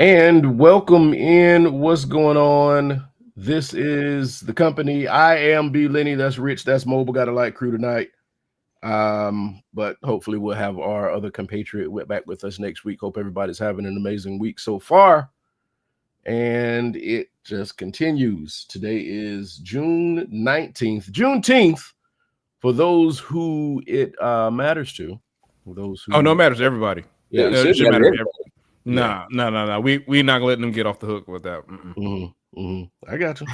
And welcome in. What's going on? This is the company. I am B Lenny. That's Rich. That's Mobile. Got a light crew tonight. But hopefully we'll have our other compatriot back with us next week. Hope everybody's having an amazing week so far. And it just continues. Today is June 19th. Juneteenth, for those who it matters to. For those who no, it matters to everybody. Yeah, it should should matter matter to to everybody. No. We're not letting them get off the hook with that. I got you.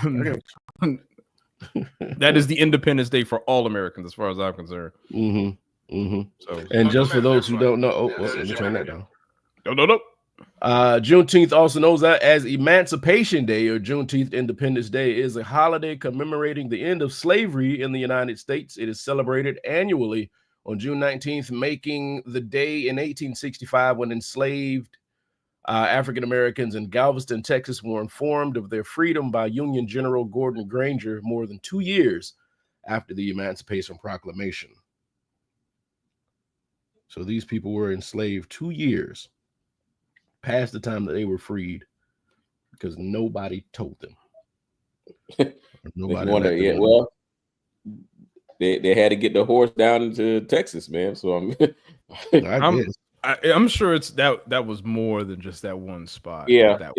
That is the Independence Day for all Americans, as far as I'm concerned. So, and just for those who don't know, let me turn that down. No. Juneteenth, also known as Emancipation Day or Juneteenth Independence Day, is a holiday commemorating the end of slavery in the United States. It is celebrated annually on June 19th, making the day in 1865 when enslaved African Americans in Galveston, Texas, were informed of their freedom by Union General Gordon Granger more than 2 years after the Emancipation Proclamation. So these people were enslaved 2 years past the time that they were freed because nobody told them. Nobody. Well, they had to get the horse down into Texas, man. So I'm sure it's that was more than just that one spot. Yeah, that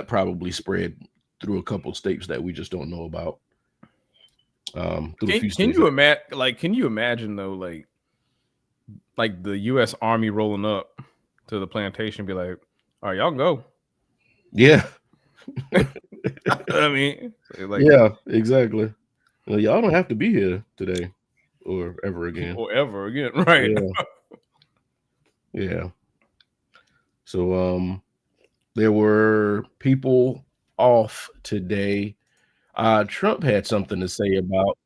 probably spread through a couple states that we just don't know about. Can you imagine though, like the U.S. Army rolling up to the plantation, be like, "All right, y'all can go." Yeah. I mean, yeah, exactly. Well, y'all don't have to be here today or ever again. Right? Yeah. So, there were people off today. Trump had something to say about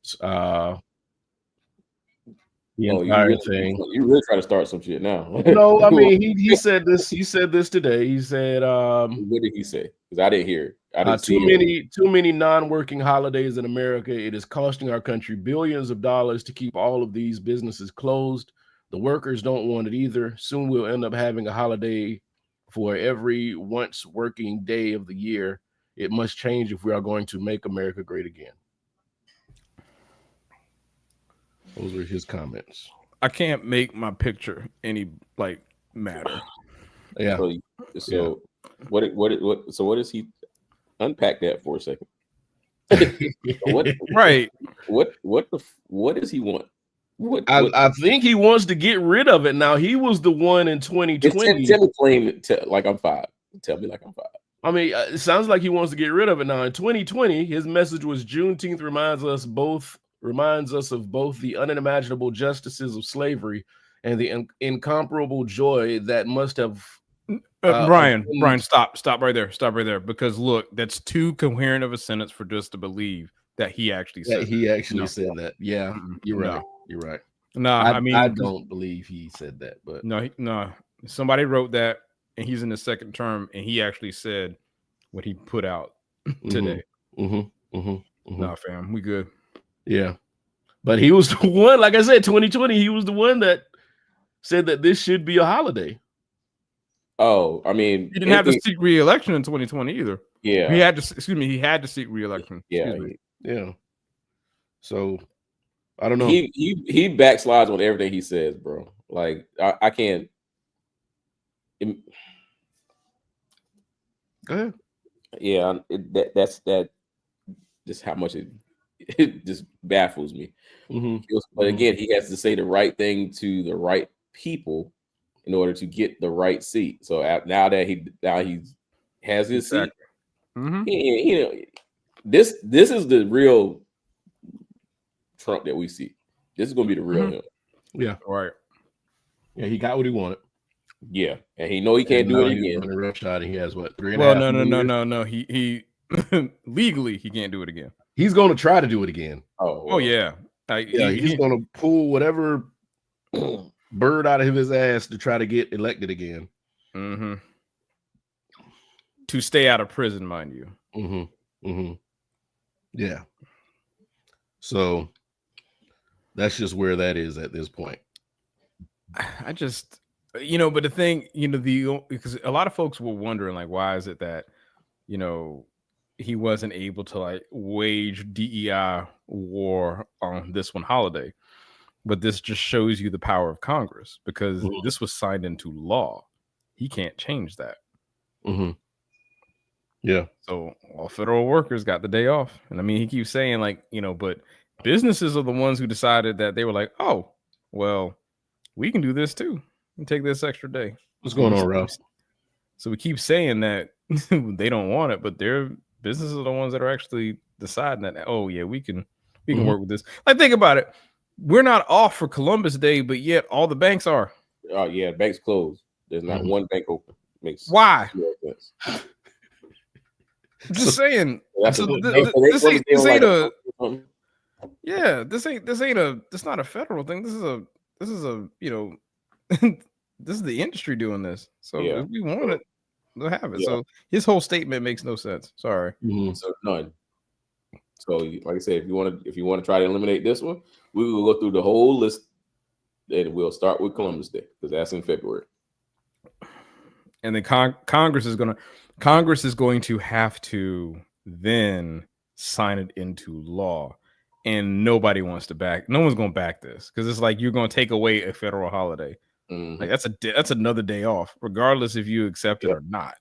the entire thing. You really try to start some shit now. No, I mean he said this. He said this today. He said, "What did he say? Because I didn't hear. I didn't see too many non-working holidays in America. It is costing our country billions of dollars to keep all of these businesses closed. The workers don't want it either. Soon we'll end up having a holiday for every once working day of the year. It must change if we are going to make America great again." Those were his comments. I can't make my picture any matter. Yeah. So what? So what does he unpack that for a second? Right. What does he want? I think he wants to get rid of it. Now he was the one in 2020. Tell me claim like I'm five. Tell me like I'm five. I mean, it sounds like he wants to get rid of it now. In 2020, his message was Juneteenth reminds us of both the unimaginable justices of slavery and the incomparable joy that must have. Brian, stop right there. Because look, that's too coherent of a sentence for just to believe that he actually said. Said that. Yeah, you're right. You're right. No, I don't believe he said that, but no. Somebody wrote that, and he's in the second term, and he actually said what he put out today. Nah, fam, we good. Yeah, but he was the one. Like I said, 2020, he was the one that said that this should be a holiday. Oh, I mean, he didn't have to seek re-election in 2020 either. Yeah, he had to. He had to seek re-election. Yeah. So I don't know. He backslides on everything he says, bro. Like I can't. Go ahead. Yeah, that's just how much it just baffles me. But again, he has to say the right thing to the right people in order to get the right seat. So now he has his seat. This is the real Trump that we see. This is going to be the real him. Yeah, right. Yeah, he got what he wanted. Yeah, and he know he can't do it again. A real shot. He has what? 3.5 Well, no. He legally he can't do it again. He's going to try to do it again. Oh yeah. He's going to pull whatever bird out of his ass to try to get elected again. To stay out of prison, mind you. Yeah. So that's just where that is at this point. I just You know, but the thing, you know, because a lot of folks were wondering, like, why is it that, you know, he wasn't able to like wage DEI war on this one holiday? But this just shows you the power of Congress, because this was signed into law. He can't change that. Yeah. So all federal workers got the day off. And I mean, he keeps saying, like, you know, but businesses are the ones who decided that they were like, oh, well, we can do this too and take this extra day. What's going on, Ralph? So we keep saying that they don't want it, but their businesses are the ones that are actually deciding that, oh yeah, we can work with this. Like, think about it. We're not off for Columbus Day, but yet all the banks are. Oh yeah, banks closed. There's not one bank open. Why? Just saying. This ain't a federal thing. This is a you know, this is the industry doing this. So if we want it, they'll have it. Yeah. So his whole statement makes no sense. Sorry. So none. So like I said, if you want to try to eliminate this one, we will go through the whole list, and we'll start with Columbus Day, because that's in February. And then Congress is going to have to then sign it into law, and nobody wants to back. No one's going to back this, because it's like you're going to take away a federal holiday. Like that's another day off, regardless if you accept it or not.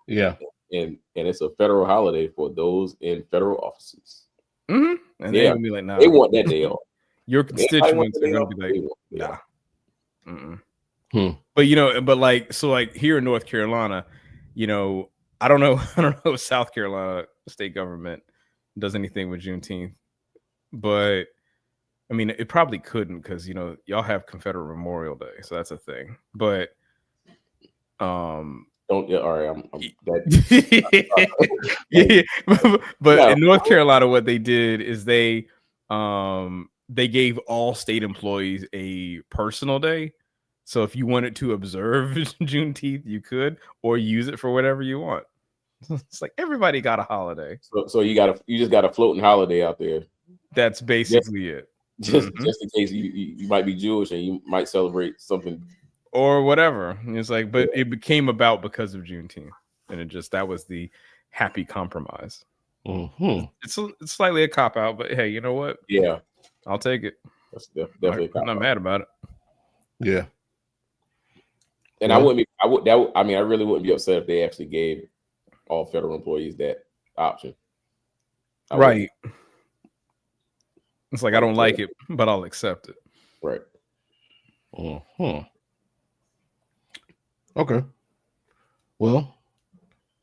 Yeah, and it's a federal holiday for those in federal offices. And they're gonna be like, nah, they want that day off. Your constituents are gonna be like, nah. But you know, like here in North Carolina, you know, I don't know if South Carolina state government does anything with Juneteenth, but I mean, it probably couldn't, because you know, y'all have Confederate Memorial Day, so that's a thing. But don't all right. But in North Carolina, what they did is they gave all state employees a personal day. So if you wanted to observe Juneteenth, you could, or use it for whatever you want. It's like everybody got a holiday. So you just got a floating holiday out there. That's basically it. Just in case you might be Jewish and you might celebrate something or whatever. It's like, but it became about because of Juneteenth, and that was the happy compromise. It's slightly a cop out, but hey, you know what? Yeah, I'll take it. That's definitely. I'm not mad about it. Yeah, and I wouldn't be. I really wouldn't be upset if they actually gave all federal employees that option. Right. It's like, I don't like it, but I'll accept it. Right. Okay. Well,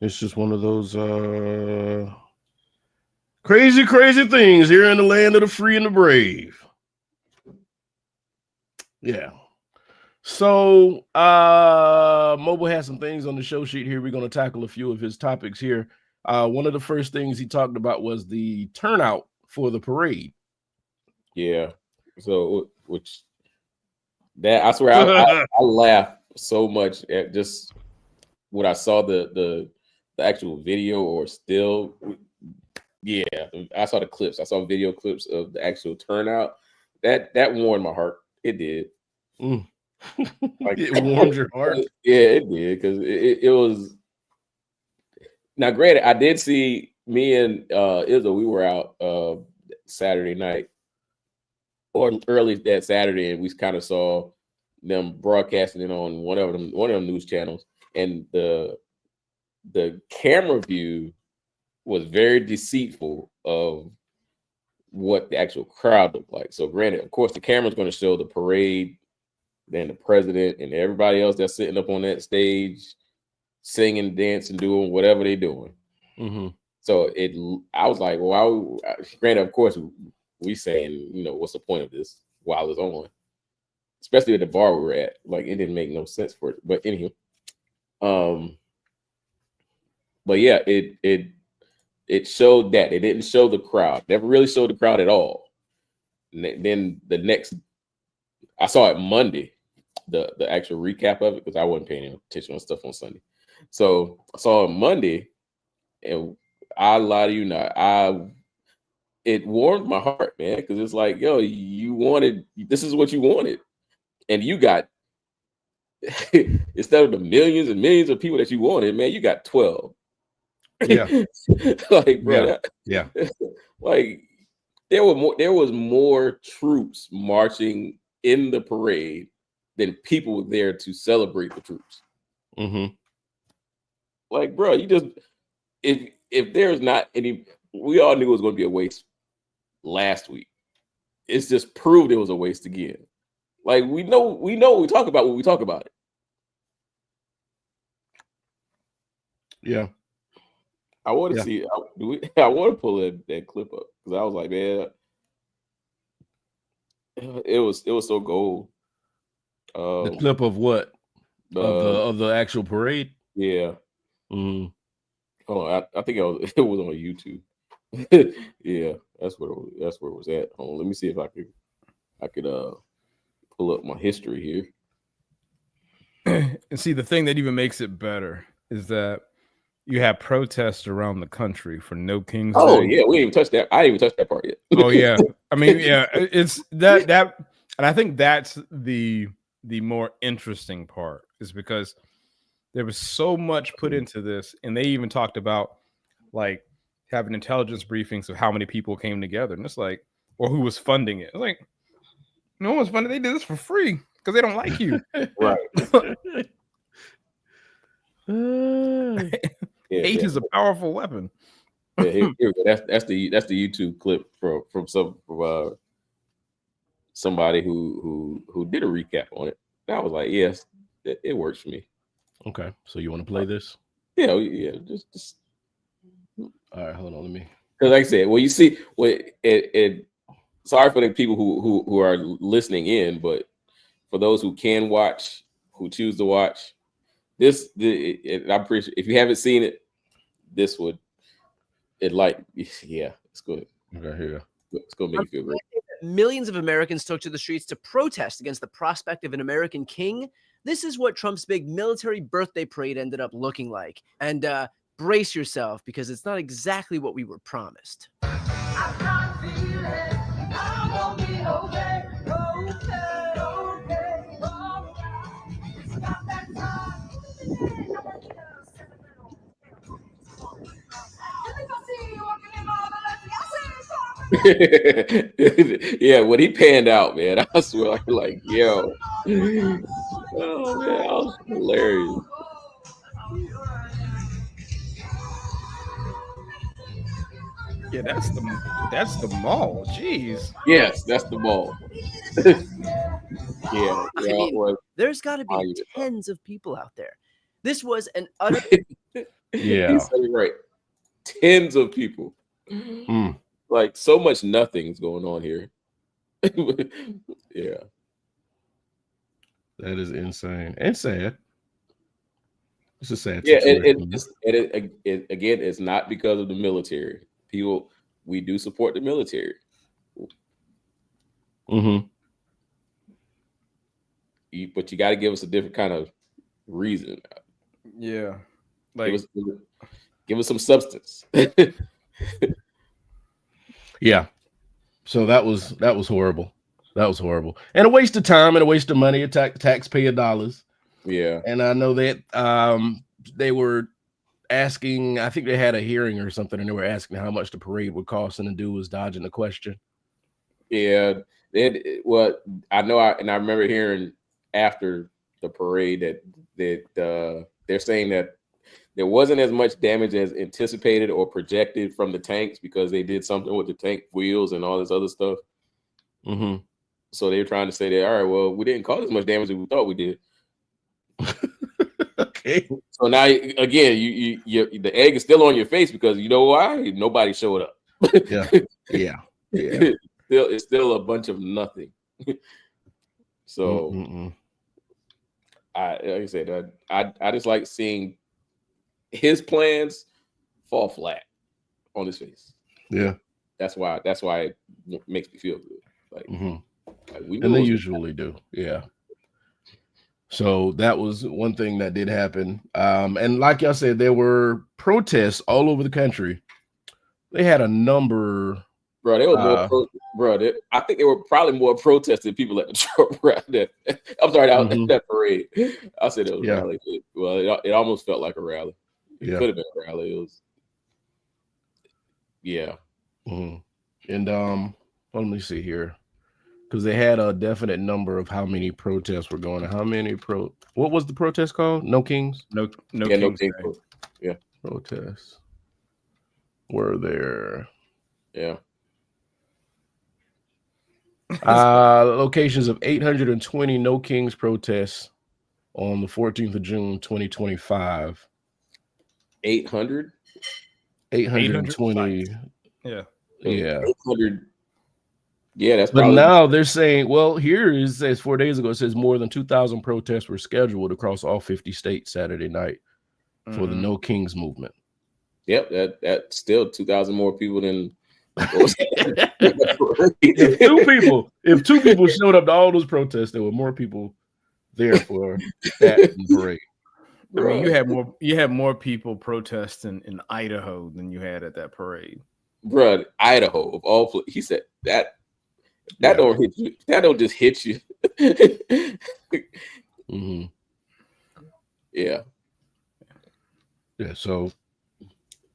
it's just one of those crazy things here in the land of the free and the brave. Yeah. So Mobile has some things on the show sheet here. We're going to tackle a few of his topics here. One of the first things he talked about was the turnout for the parade. Yeah. So I swear I laughed so much at just when I saw the actual video or still. Yeah, I saw the clips. I saw video clips of the actual turnout. That warmed my heart. It did. Like, it warmed your heart. Yeah, it did, because it was. Now, granted, I did see me and Izzo. We were out Saturday night, or early that Saturday, and we kind of saw them broadcasting it on one of them news channels, and the camera view was very deceitful of what the actual crowd looked like. So granted, of course, the camera's going to show the parade, then the president and everybody else that's sitting up on that stage singing, dancing, doing whatever they're doing. So I was like, well, granted, of course, we saying, you know, what's the point of this while it's on? Especially at the bar we were at. Like, it didn't make no sense for it. But anywho, but yeah, it showed that. It didn't show the crowd. Never really showed the crowd at all. And then the next, I saw it Monday, the actual recap of it, because I wasn't paying attention on stuff on Sunday. So I saw it Monday, and I lie to you not, it warmed my heart, man, because it's like, yo, this is what you wanted, and you got instead of the millions and millions of people that you wanted, man, you got 12. Yeah. Like, bro, yeah. Like there was more troops marching in the parade than people were there to celebrate the troops. Like, bro, you just if there's not any, we all knew it was going to be a waste last week. It's just proved it was a waste again. Like we know what we talk about when we talk about it. Yeah. I want to see. I want to pull that clip up because I was like, man, it was so gold. The clip of what? Of the actual parade? Yeah. Mm. Oh, I think it was on YouTube. Yeah, that's where it was at. Oh, let me see if I could pull up my history here. And see, the thing that even makes it better is that you have protests around the country for No King's Day. Yeah, we didn't even touch that. I didn't even touch that part yet. Oh yeah, I mean, yeah, it's that, and I think that's the more interesting part is because there was so much put into this, and they even talked about like having intelligence briefings of how many people came together, and it's like, or who was funding it. It's like, no one's funding. They did this for free because they don't like you, right? Hate is a powerful weapon. Yeah, here we go. That's the YouTube clip from somebody who did a recap on it. And I was like, yes, it works for me. Okay, so you want to play this? Yeah, just. All right, hold on, let me. Because like I said, well, you see, it sorry for the people who are listening in, but for those who can watch, who choose to watch, I'm pretty sure if you haven't seen it, this would it's good. Okay, here you go. It's gonna make you feel great. Millions of Americans took to the streets to protest against the prospect of an American king. This is what Trump's big military birthday parade ended up looking like. And brace yourself, because it's not exactly what we were promised. Yeah, when he panned out, man, I swear, like, yo, oh man, that was hilarious. Yeah, that's the mall. Jeez. Yes, that's the mall. Yeah, I mean, there's got to be tens of people out there. This was an utter. Yeah, he's right. Tens of people. Like so much nothing's going on here. Yeah, that is insane and sad. It's a sad situation. Again, it's not because of the military. People, we do support the military. But you got to give us a different kind of reason. Yeah, like give us some substance. Yeah. So that was horrible. That was horrible, and a waste of time and a waste of money, taxpayer dollars. Yeah. And I know that they were asking, I think they had a hearing or something, and they were asking how much the parade would cost, and the dude was dodging the question. Yeah. Well, I know, I remember hearing after the parade that they're saying that there wasn't as much damage as anticipated or projected from the tanks because they did something with the tank wheels and all this other stuff. So they were trying to say that, all right, well, we didn't cause as much damage as we thought we did. Okay. So now again, you the egg is still on your face because you know why? Nobody showed up. Yeah. It's still a bunch of nothing. So like I said, I just like seeing his plans fall flat on his face. Yeah. That's why it makes me feel good. Like, and they usually do. Yeah. So that was one thing that did happen. And like y'all said, there were protests all over the country. They had a number Bro, they were more I think they were probably more protesting people at the Trump rally. I'm sorry, that parade. I said it was a rally. Well, it almost felt like a rally. It could have been a rally. It was, And let me see here, because they had a definite number of how many protests were going on. How many what was the protest called? No Kings? No Kings. Yeah. Protests were there. Yeah. Locations of 820 No Kings protests on the 14th of June, 2025. 800? 820. Yeah. 800. Yeah, that's but probably. Now they're saying, well, here it says 4 days ago, it says more than 2,000 protests were scheduled across all 50 states Saturday night for the No Kings movement. Yep, that's still 2,000 more people than. If two people showed up to all those protests, there were more people there for that parade. I mean, you had more people protesting in Idaho than you had at that parade. Bruh, Idaho of all places. He said that don't hit you. That don't just hit you. Yeah. So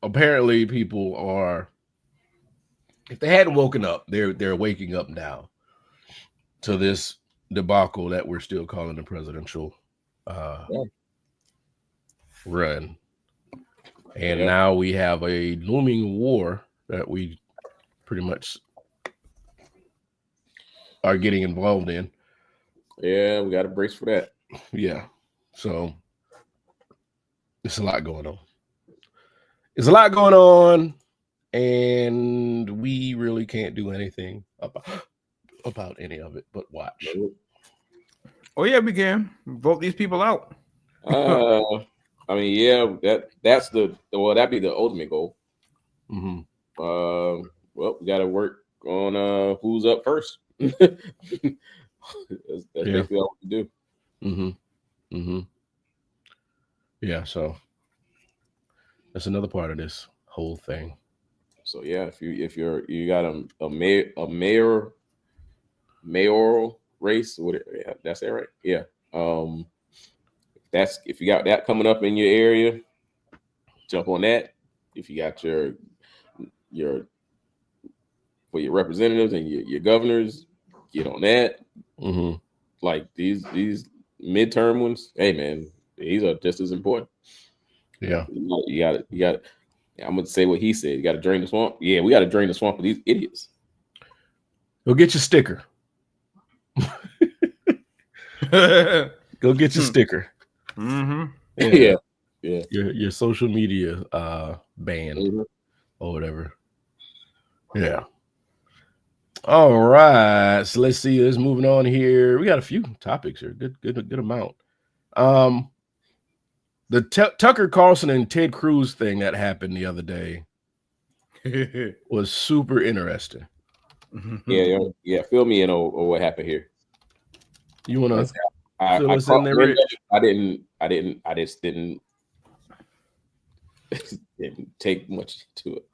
apparently people are, if they hadn't woken up, they're waking up now to this debacle that we're still calling the presidential run. And now we have a looming war that we pretty much are getting involved in. Yeah, we got to brace for that. Yeah. So it's a lot going on. And we really can't do anything about any of it but watch. Oh yeah, we can vote these people out. I mean, yeah, that'd be the ultimate goal. Well, we got to work on who's up first. That's basically all we can do. Yeah, so that's another part of this whole thing. So yeah, if you got a mayoral race, that's it, right? Yeah. If you got that coming up in your area, jump on that. If you got your for your representatives and your governors, get on that. Like these midterm ones, hey man, these are just as important. Yeah, you got it. I'm gonna say what he said. You got to drain the swamp. Yeah, we got to drain the swamp of these idiots. Go get your sticker. Go get your sticker. Yeah. Your social media ban or whatever. Yeah. All right. So let's see. Let's moving on here. We got a few topics here. Good amount. The Tucker Carlson and Ted Cruz thing that happened the other day was super interesting. Yeah. Fill me in on what happened here. You want to fill us in there, Rich? I just didn't take much to it.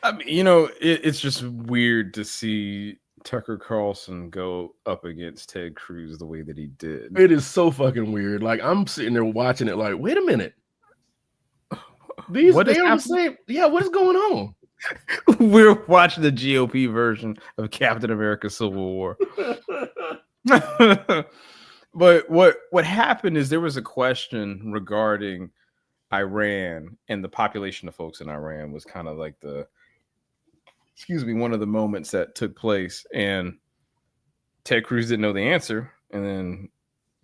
I mean, it's just weird to see Tucker Carlson go up against Ted Cruz the way that he did. It is so fucking weird. Like, I'm sitting there watching it like, wait a minute. They are the same. Yeah, what is going on? We're watching the GOP version of Captain America Civil War. But what happened is there was a question regarding Iran, and the population of folks in Iran was kind of like one of the moments that took place, and Ted Cruz didn't know the answer, and then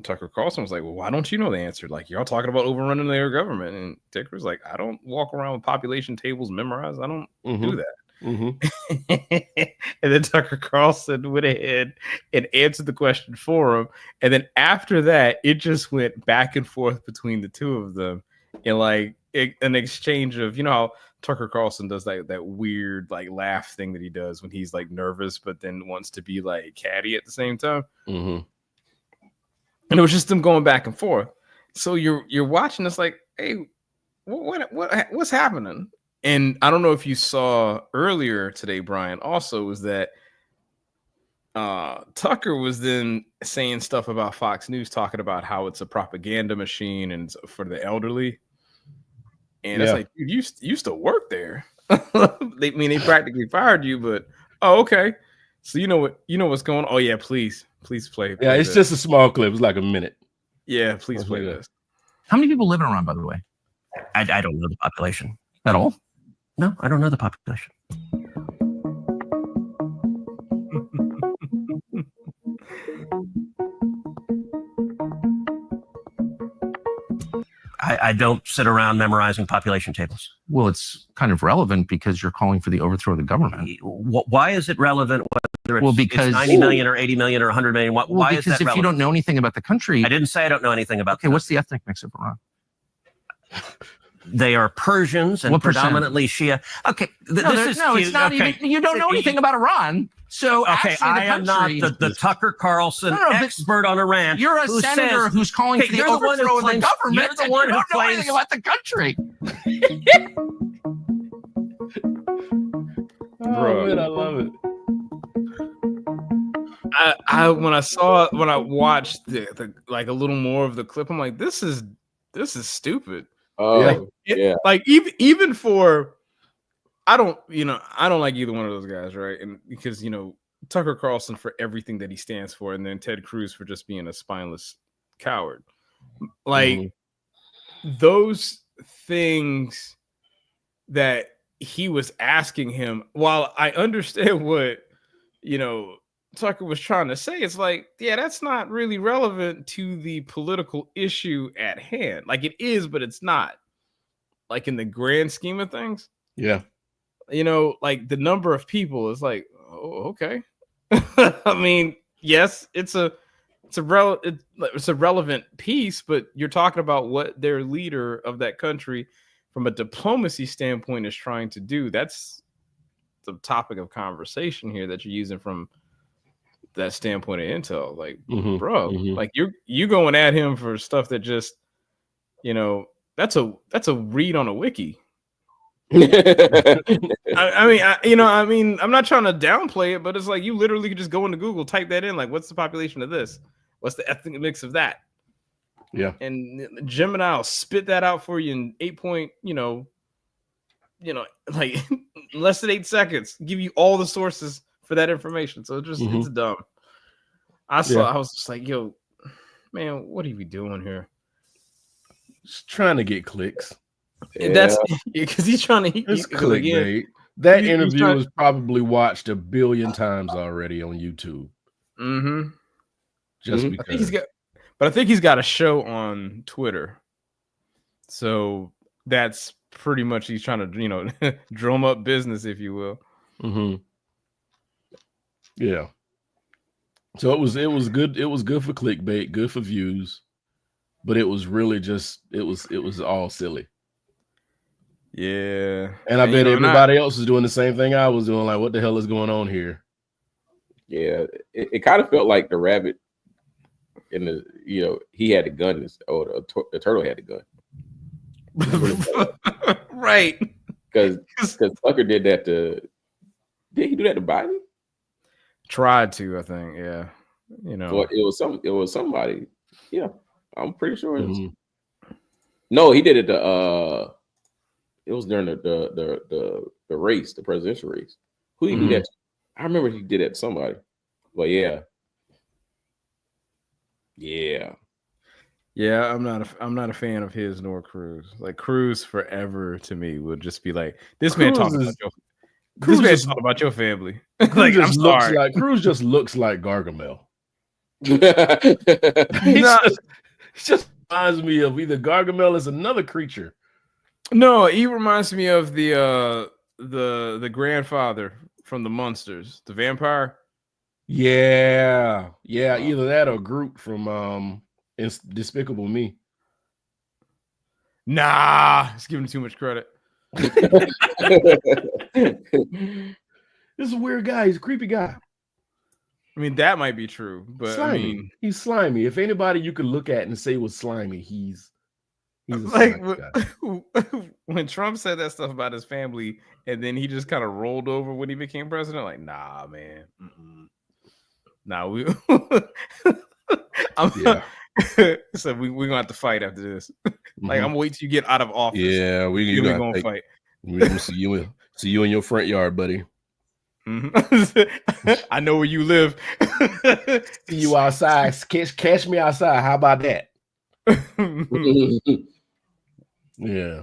Tucker Carlson was like, well, why don't you know the answer? Like, y'all talking about overrunning their government. And Ted Cruz was like, I don't walk around with population tables memorized. I don't do that. And then Tucker Carlson went ahead and answered the question for him. And then after that, it just went back and forth between the two of them in like an exchange of, how Tucker Carlson does that weird like laugh thing that he does when he's like nervous, but then wants to be like catty at the same time. And it was just them going back and forth. So you're watching this like, hey, what's happening? And I don't know if you saw earlier today, Brian, also was that Tucker was then saying stuff about Fox News, talking about how it's a propaganda machine and for the elderly. And it's like, dude, you used to work there. They practically fired you, but okay. So you know what's going on. Oh yeah, please play. Yeah, it's this. just a small clip. It's like a minute. Yeah, please play this. How many people live in Iran, by the way? I don't know the population at all. No, I don't know the population. I don't sit around memorizing population tables. Well, it's kind of relevant because you're calling for the overthrow of the government. Why is it relevant? Whether it's 90 million or 80 million or 100 million? Why is that relevant? If you don't know anything about the country, I didn't say I don't know anything about. Okay, what's the ethnic mix of Iran? They are Persians and predominantly Shia. Okay, it's not even. You don't know anything about Iran. So okay, I am not the Tucker Carlson expert on Iran. You're a senator who's calling for the overthrow of the government. You're the one who don't know anything about the country. Bro, man, I love it. When I watched the like a little more of the clip, I'm like, this is stupid. Yeah. Like even for. I don't like either one of those guys, right? And because Tucker Carlson for everything that he stands for, and then Ted Cruz for just being a spineless coward. Like those things that he was asking him, while I understand what Tucker was trying to say, it's like, yeah, that's not really relevant to the political issue at hand. Like it is, but it's not. Like in the grand scheme of things. Yeah. Like the number of people is like, oh, okay. I mean, yes, it's a relevant piece, but you're talking about what their leader of that country from a diplomacy standpoint is trying to do. That's the topic of conversation here that you're using from that standpoint of intel. Like, bro, like you're going at him for stuff that just, that's a read on a wiki. I mean, I'm not trying to downplay it, but it's like you literally could just go into Google, type that in, like, what's the population of this? What's the ethnic mix of that? Yeah. And Gemini will spit that out for you in 8 point, like less than 8 seconds, give you all the sources for that information. So it's dumb. I was just like, yo, man, what are you doing here? Just trying to get clicks. Yeah. That's because he's trying to. It's clickbait. That interview was probably watched 1 billion times already on YouTube. Just because. I think he's got a show on Twitter. So that's pretty much he's trying to, drum up business, if you will. Yeah. So it was good. It was good for clickbait, good for views, but it was really just it was all silly. Yeah. And I bet everybody else is doing the same thing I was doing. Like, what the hell is going on here? Yeah. It kind of felt like the rabbit in the, he had the gun, or the turtle had the gun. Right. Because Tucker did that did he do that to Biden? Tried to, I think. Yeah. Well, it was somebody. Yeah. I'm pretty sure it was. No, he did it to it was during the race, the presidential race. Who did he do that to? I remember he did that to somebody. But yeah. I'm not a fan of his nor Cruz. Like Cruz forever to me would just be like, this man talking about your family. Like, I'm sorry. Cruz just looks like Gargamel. He just reminds me of either Gargamel is another creature. No, he reminds me of the grandfather from the Munsters, the vampire. Yeah, either that or Groot from Despicable Me. Nah, it's giving too much credit. This is a weird guy. He's a creepy guy. I mean, that might be true, but slimy. He's slimy. If anybody you could look at and say was slimy, he's Like when Trump said that stuff about his family, and then he just kind of rolled over when he became president. Like, nah, man, nah, we. So we're gonna have to fight after this. Like, I'm gonna wait till you get out of office. Yeah, we're gonna fight. We're gonna see you in your front yard, buddy. I know where you live. See you outside. Catch me outside. How about that? Yeah,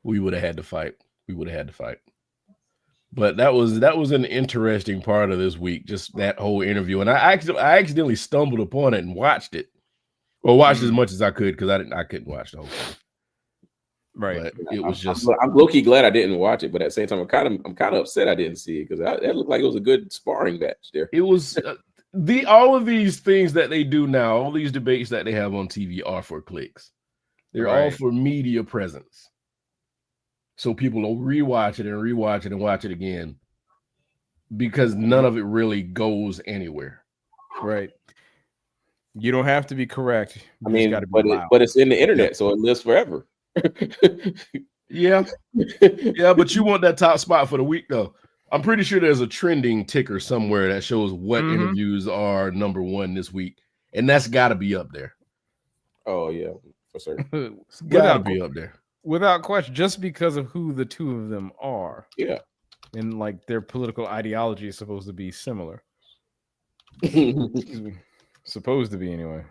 we would have had to fight. But that was an interesting part of this week, just that whole interview. And I accidentally stumbled upon it and watched it, or watched as much as I could because I couldn't watch the whole thing. Right. But it was just. I'm low-key glad I didn't watch it, but at the same time, I'm kind of upset I didn't see it because that looked like it was a good sparring match there. It was all of these things that they do now, all these debates that they have on TV are for clicks. They're all for media presence. So people will rewatch it and watch it again because none of it really goes anywhere. Right. You don't have to be correct. I mean, but it's in the internet, so it lives forever. Yeah, but you want that top spot for the week, though. I'm pretty sure there's a trending ticker somewhere that shows what interviews are number one this week, and that's got to be up there. Oh yeah, for certain. It's got to be up there without question, just because of who the two of them are. Yeah, and like their political ideology is supposed to be similar. Supposed to be anyway.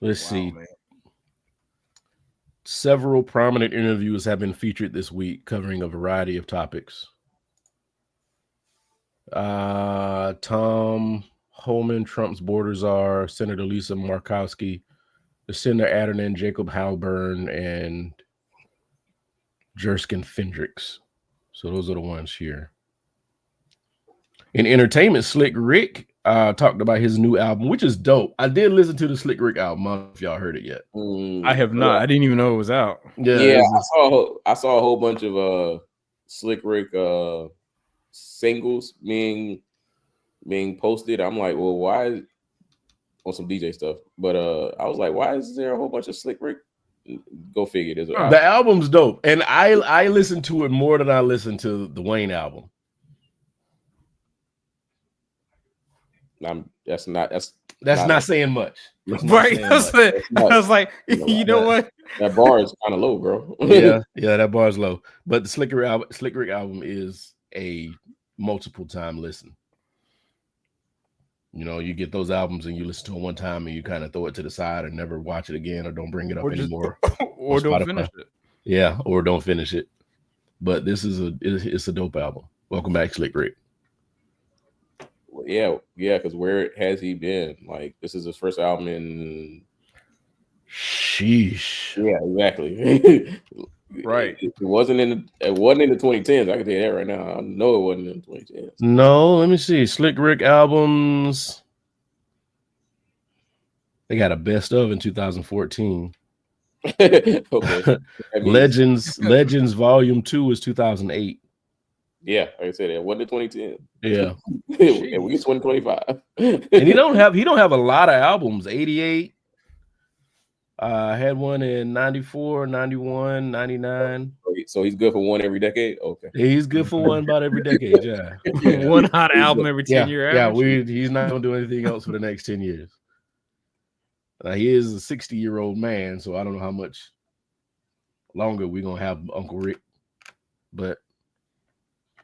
Let's see. Man. Several prominent interviews have been featured this week covering a variety of topics. Tom Homan, Trump's border czar, Senator Lisa Murkowski, the Senator Adernan, Jacob Halburn, and Jerskin Fendricks. So those are the ones here. In entertainment, Slick Rick talked about his new album, which is dope. I did listen to the Slick Rick album. I don't know if y'all heard it yet. I have not. I didn't even know it was out. Yeah, I saw a whole bunch of Slick Rick singles being posted. I'm like, well, why on some DJ stuff? But I was like, why is there a whole bunch of Slick Rick? Go figure. The album's dope, and I listened to it more than I listened to the Wayne album. That's not saying much. Right. I was like, you know what? That bar is kind of low, bro. yeah, that bar is low. But the Slick Rick album is a multiple time listen. You know, you get those albums and you listen to it one time and you kind of throw it to the side and never watch it again or don't bring it up anymore. Or don't finish it. Yeah, or don't finish it. But this is it's a dope album. Welcome back, Slick Rick. Yeah, because where has he been? Like, this is his first album in. Sheesh. Yeah, exactly. Right. It wasn't in the 2010s. I can tell you that right now. I know it wasn't in the 2010s. No, let me see. Slick Rick albums. They got a best of in 2014. Okay. Legends Volume 2 is 2008. Yeah, like I said, it wasn't in 2010. Yeah. And we get 2025. And he don't have a lot of albums. 88. Had one in 94, 91, 99. So he's good for one every decade? Okay. He's good for one about every decade, yeah. One hot album every 10 year average. He's not going to do anything else for the next 10 years. He is a 60-year-old man, so I don't know how much longer we're going to have Uncle Rick. But,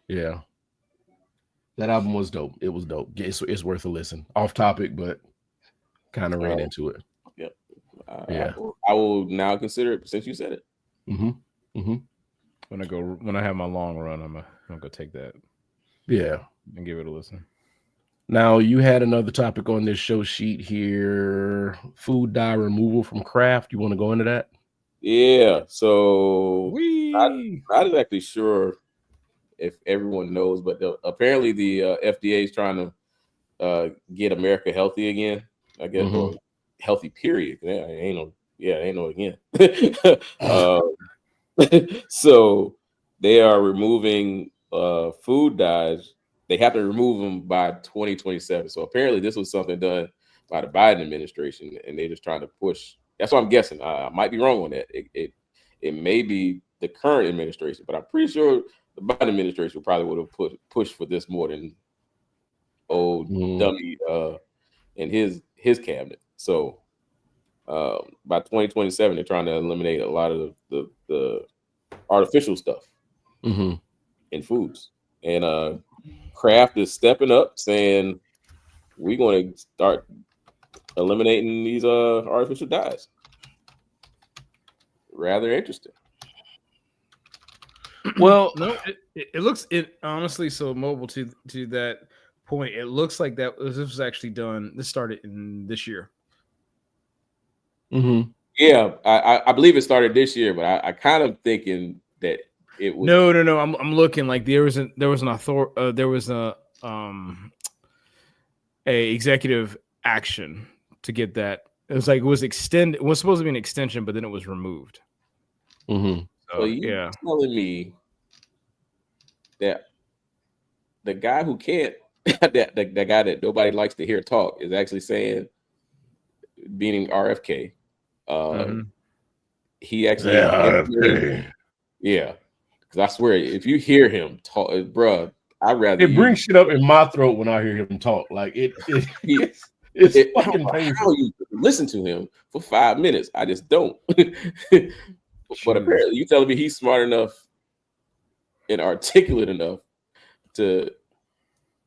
yeah. That album was dope. It was dope. It's worth a listen. Off topic, but kind of ran into it. Yeah. I will now consider it since you said it. When I have my long run, I'm gonna go take that. Yeah. And give it a listen. Now you had another topic on this show sheet here: food dye removal from Kraft. You want to go into that? Yeah. So not exactly sure if everyone knows, but apparently the FDA is trying to get America healthy again. I guess. Or healthy period. Ain't no again. So they are removing food dyes. They have to remove them by 2027. So apparently this was something done by the Biden administration, and they're just trying to push. That's what I'm guessing. I might be wrong on that. It may be the current administration, but I'm pretty sure the Biden administration probably would have pushed for this more than old dummy and his cabinet. So by 2027, they're trying to eliminate a lot of the artificial stuff in foods. And Kraft is stepping up, saying we're going to start eliminating these artificial dyes. Rather interesting. Well, no, it looks honestly, so Mobile, to that point, it looks like this was actually done. This started in this year. Yeah, I believe it started this year, but I kind of thinking that it was no. I'm looking like there was a executive action to get that. It was like it was extended. It was supposed to be an extension, but then it was removed. So you're telling me that the guy who can't, the guy that nobody likes to hear talk, is actually saying, meaning RFK, he actually, because I swear, if you hear him talk, bruh, I'd rather it brings shit up in my throat when I hear him talk. Like it's fucking painful. How you listen to him for 5 minutes? I just don't. But apparently, you telling me he's smart enough and articulate enough to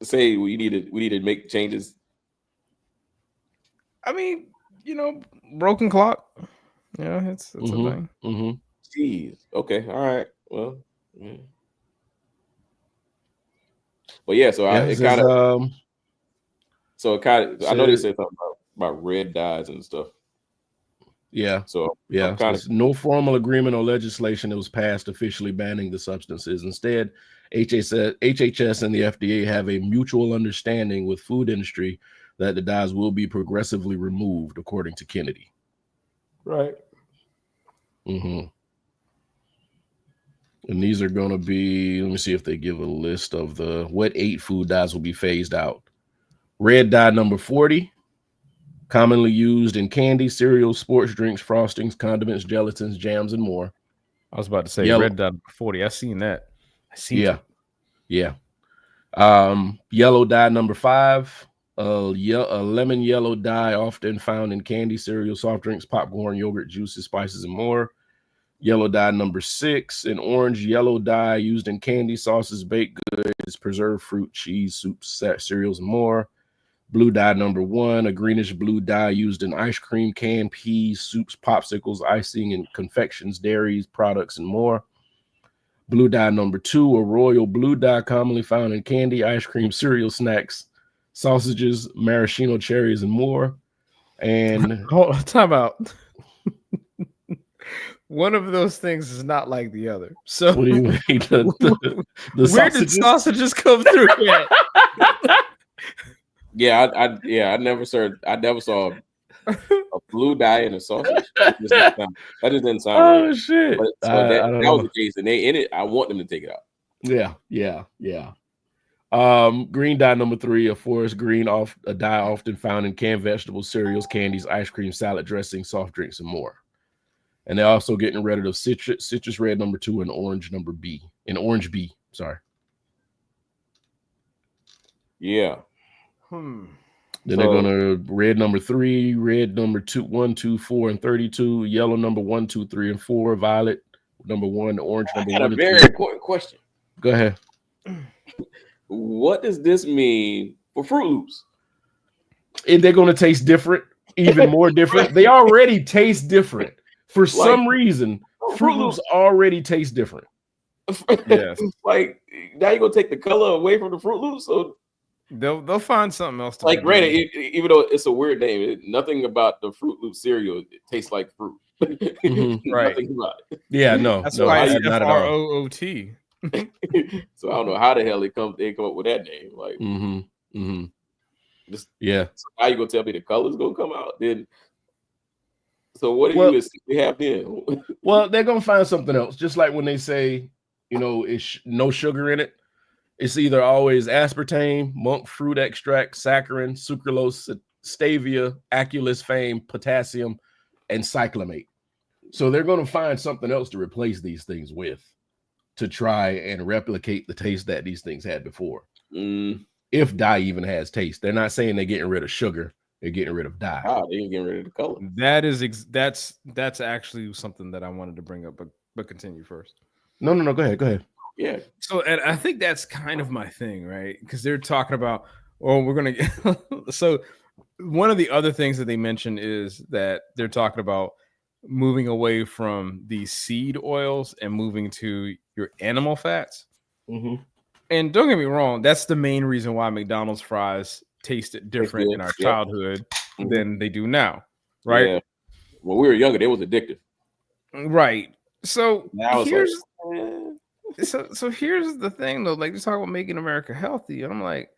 say we need to make changes. I mean, broken clock. Yeah, it's a thing. Jeez. Okay. All right. Well. Yeah. Well, yeah. So it kind of. I know they said something about red dyes and stuff. Yeah. So there's no formal agreement or legislation that was passed officially banning the substances. Instead, HHS and the FDA have a mutual understanding with food industry that the dyes will be progressively removed, according to Kennedy. Right. And these are going to be, let me see if they give a list of what 8 food dyes will be phased out. Red dye number 40. Commonly used in candy, cereals, sports drinks, frostings, condiments, gelatins, jams, and more. I was about to say red dye 40. I seen that. Yeah. Yellow dye number 5. A lemon yellow dye often found in candy, cereal, soft drinks, popcorn, yogurt, juices, spices, and more. Yellow dye number 6. An orange yellow dye used in candy, sauces, baked goods, preserved fruit, cheese, soups, cereals, and more. Blue dye number 1, a greenish blue dye used in ice cream, canned peas, soups, popsicles, icing, and confections, dairies, products, and more. Blue dye number 2, a royal blue dye commonly found in candy, ice cream, cereal, snacks, sausages, maraschino cherries, and more. And time out. One of those things is not like the other. So what do you mean? The where did sausages come through yet? Yeah, I never saw a blue dye in a sausage. That just didn't sound right. Oh shit! But, so that was the case, and they in it. I want them to take it out. Yeah. Green dye number 3, a forest green a dye often found in canned vegetables, cereals, candies, ice cream, salad dressing, soft drinks, and more. And they're also getting rid of citrus red number 2 and orange B. Sorry. Yeah. Then they're gonna red number 3, red number 2, 1, 2, 4, and 32, yellow number 1, 2, 3, and 4, violet number 1, orange number 1. I got a very important question. Go ahead. What does this mean for Fruit Loops? And they're gonna taste different, even more different. They already taste different. For some reason, Fruit Loops already taste different. Yes. Like now you're gonna take the color away from the Fruit Loops, so they'll find something else. Like granted, even though it's a weird name, nothing about the Fruit Loop cereal tastes like fruit. Right. Nothing about it. Yeah, no. That's why it's not at all. FROOT. So I don't know how the hell they come up with that name. Like, so now you gonna tell me the color's gonna come out? Then, so what do you have then? Well, they're gonna find something else. Just like when they say, it's no sugar in it. It's either always aspartame, monk fruit extract, saccharin, sucralose, stevia, aculus fame, potassium, and cyclamate. So they're going to find something else to replace these things with to try and replicate the taste that these things had before. If dye even has taste. They're not saying they're getting rid of sugar. They're getting rid of dye. Oh, they ain't getting rid of the color. That's actually something that I wanted to bring up, but continue first. No. Go ahead. Yeah. So, and I think that's kind of my thing, right? Because they're talking about, we're going to get. So, one of the other things that they mentioned is that they're talking about moving away from these seed oils and moving to your animal fats. Mm-hmm. And don't get me wrong, that's the main reason why McDonald's fries tasted different in our childhood than they do now, right? Yeah. When we were younger, they was addictive. Right. So now here's so here's the thing though, like, you talk about making America healthy, and I'm like,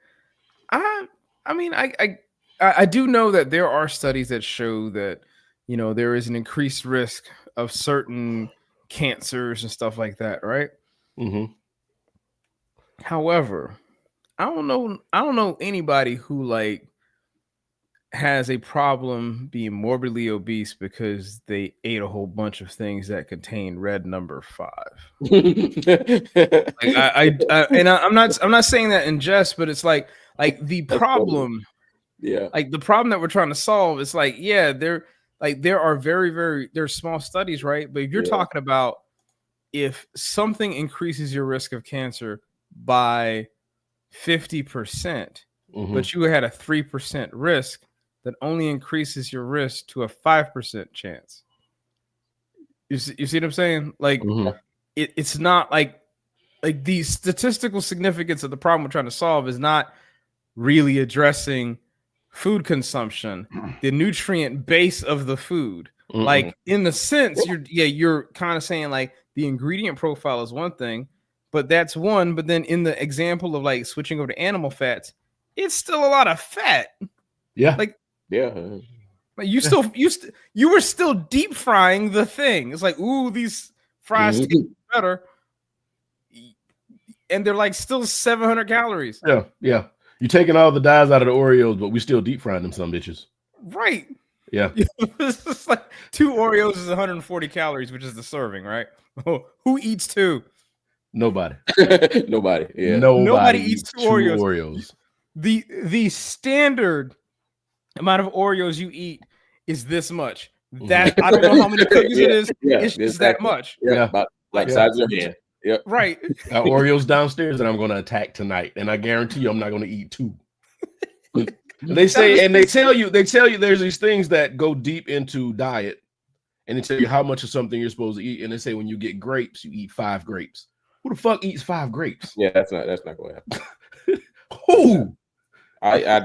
I mean, I do know that there are studies that show that, you know, there is an increased risk of certain cancers and stuff like that, right? Mm-hmm. However, I don't know anybody who like has a problem being morbidly obese because they ate a whole bunch of things that contain red number 5. Like I'm not saying that in jest, but it's like the problem, like the problem that we're trying to solve is like, there are there's small studies, right? But if you're talking about if something increases your risk of cancer by 50%, but you had a 3% risk, that only increases your risk to a 5% chance. You see what I'm saying? Like, it's not like the statistical significance of the problem we're trying to solve is not really addressing food consumption, the nutrient base of the food. Like, in the sense, you're kind of saying like the ingredient profile is one thing, but that's one. But then in the example of like switching over to animal fats, it's still a lot of fat. Yeah. Like, like you were still deep frying the thing. It's like, ooh, these fries taste better, and they're like still 700 calories. Yeah. You're taking all the dyes out of the Oreos, but we still deep frying them some bitches. Right. Yeah. It's like 2 Oreos is 140 calories, which is the serving, right? Who eats 2? Nobody. Nobody. Yeah. Nobody eats 2 Oreos. The standard amount of Oreos you eat is this much. That I don't know how many cookies it is. It's just that much. Yeah. About like size of your hand. Yep. Right. Got Oreos downstairs that I'm going to attack tonight, and I guarantee you I'm not going to eat 2. They tell you there's these things that go deep into diet, and they tell you how much of something you're supposed to eat, and they say when you get grapes, you eat 5 grapes. Who the fuck eats 5 grapes? Yeah, that's not going to happen. Who? I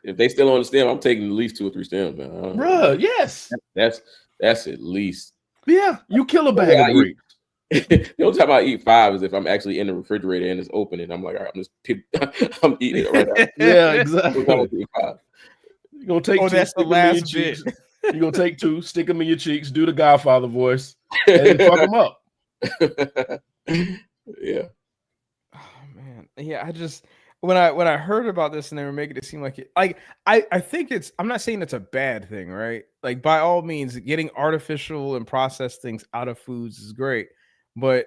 if they still on the stem, I'm taking at least 2 or 3 stems, man. Bruh, yes. That's at least. Yeah, you kill a bag of grapes. The only time I eat 5 is if I'm actually in the refrigerator and it's open, and I'm like, all right, I'm eating it right now. Yeah, exactly. You're gonna take 2, that's the last bit. You're gonna take 2, stick them in your cheeks, do the Godfather voice, and fuck them up. Yeah. Oh man. Yeah, I just when I heard about this and they were making it seem like it, like I think I'm not saying it's a bad thing, right? Like, by all means, getting artificial and processed things out of foods is great, but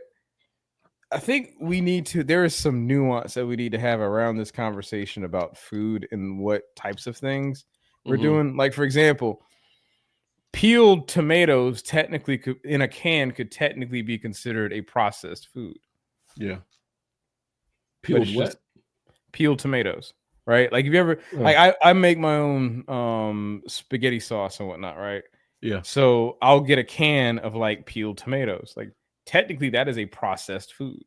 I think there is some nuance that we need to have around this conversation about food and what types of things we're doing. Like, for example, peeled tomatoes technically in a can could technically be considered a processed food. Yeah. Peeled what? Peeled tomatoes, right? Like, if you ever like I make my own spaghetti sauce and whatnot, right? Yeah. So I'll get a can of like peeled tomatoes. Like, technically that is a processed food.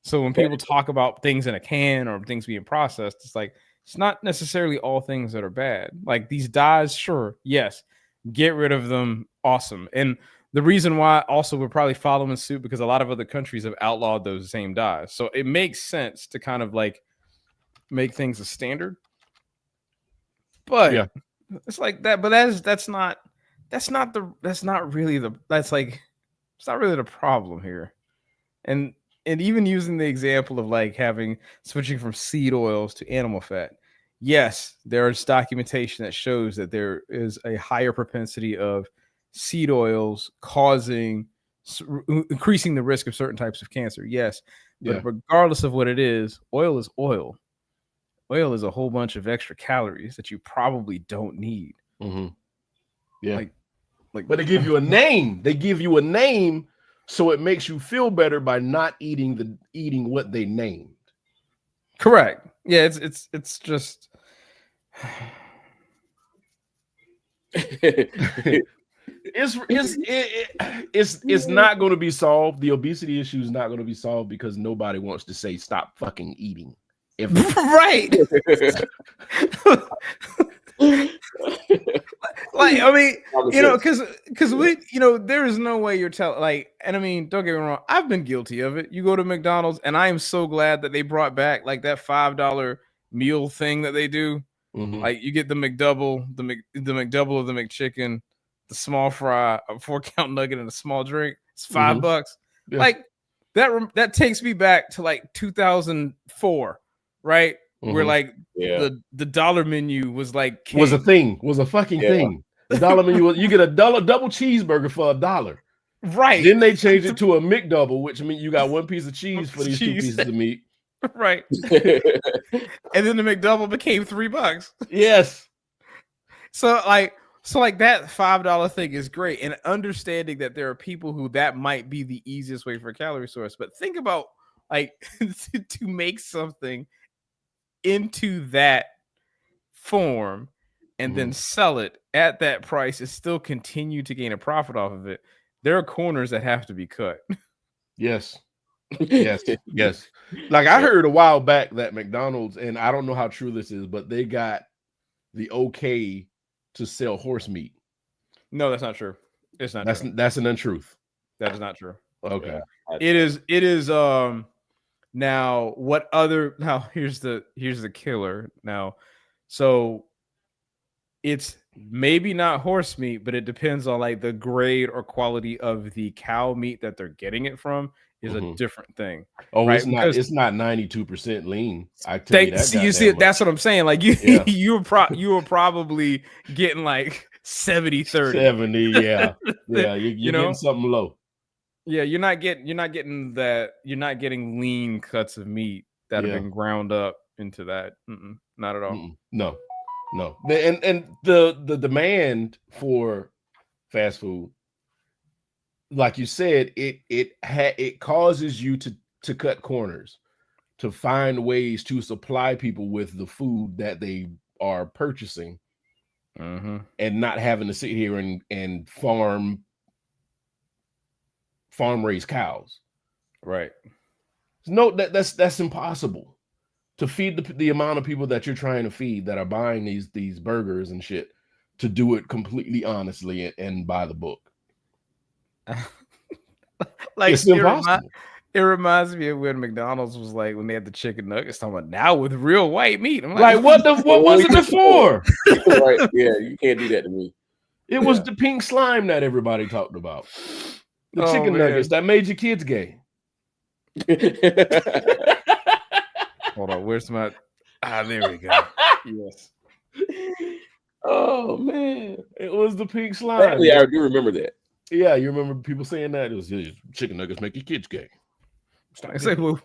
So when people talk about things in a can or things being processed, it's like, it's not necessarily all things that are bad. Like, these dyes, sure, yes, get rid of them, awesome. And the reason why also we're probably following suit because a lot of other countries have outlawed those same dyes. So it makes sense to kind of like make things a standard. But it's like that, but that's not really the problem here. And even using the example of like switching from seed oils to animal fat, yes, there is documentation that shows that there is a higher propensity of seed oils increasing the risk of certain types of cancer. Yes, but regardless of what it is, oil is oil. Oil is a whole bunch of extra calories that you probably don't need. Mm-hmm. Yeah, like, but they give you a name. They give you a name, so it makes you feel better by not eating what they named. Correct. Yeah, it's just. It's not going to be solved. The obesity issue is not going to be solved because nobody wants to say stop fucking eating. Right. Like, I mean, because we, there is no way you're telling, like, and I mean, don't get me wrong, I've been guilty of it. You go to McDonald's, and I am so glad that they brought back like that $5 meal thing that they do. Mm-hmm. Like, you get the McDouble, the McDouble of the McChicken, the small fry, a 4-count nugget, and a small drink. It's $5. Yeah. Like that takes me back to like 2004, right? Mm-hmm. Where like the dollar menu was like was a fucking thing. The dollar menu was, you get a double cheeseburger for $1. Right. Then they changed it to a McDouble, which means you got one piece of cheese for these 2 pieces of meat. Right. And then the McDouble became $3. Yes. So like that $5 thing is great, and understanding that there are people who that might be the easiest way for a calorie source. But think about like to make something into that form and then sell it at that price and still continue to gain a profit off of it. There are corners that have to be cut. Yes. Yes. Like I heard a while back that McDonald's, and I don't know how true this is, but they got the okay to sell horse meat. No, that's not true. It's not. That's an untruth. That is not true. Okay. Yeah, it is. Now what other? Now here's the killer. Now, so it's maybe not horse meat, but it depends on like the grade or quality of the cow meat that they're getting it from. Is a different thing. Oh, right? It's not 92% lean. I tell you that. You see, that's what I'm saying. Like you were probably getting like 70-30. 70, yeah. Yeah, you're getting something low. Yeah, you're not getting lean cuts of meat that have been ground up into that. Not at all. No. And the demand for fast food, like you said, it causes you to cut corners, to find ways to supply people with the food that they are purchasing, and not having to sit here and farm raise cows. Right. No, that's impossible to feed the amount of people that you're trying to feed that are buying these burgers and shit, to do it completely honestly and by the book. Like it's impossible. It reminds me of when McDonald's was like when they had the chicken nuggets, talking about now with real white meat. I'm like what was it before? Right? Yeah, you can't do that to me. It was the pink slime that everybody talked about. The chicken nuggets that made your kids gay. Hold on, where's my? There we go. Yes. Oh man, it was the pink slime. Yeah, I do remember that. Yeah, you remember people saying that? It was chicken nuggets make your kids gay. I say, well,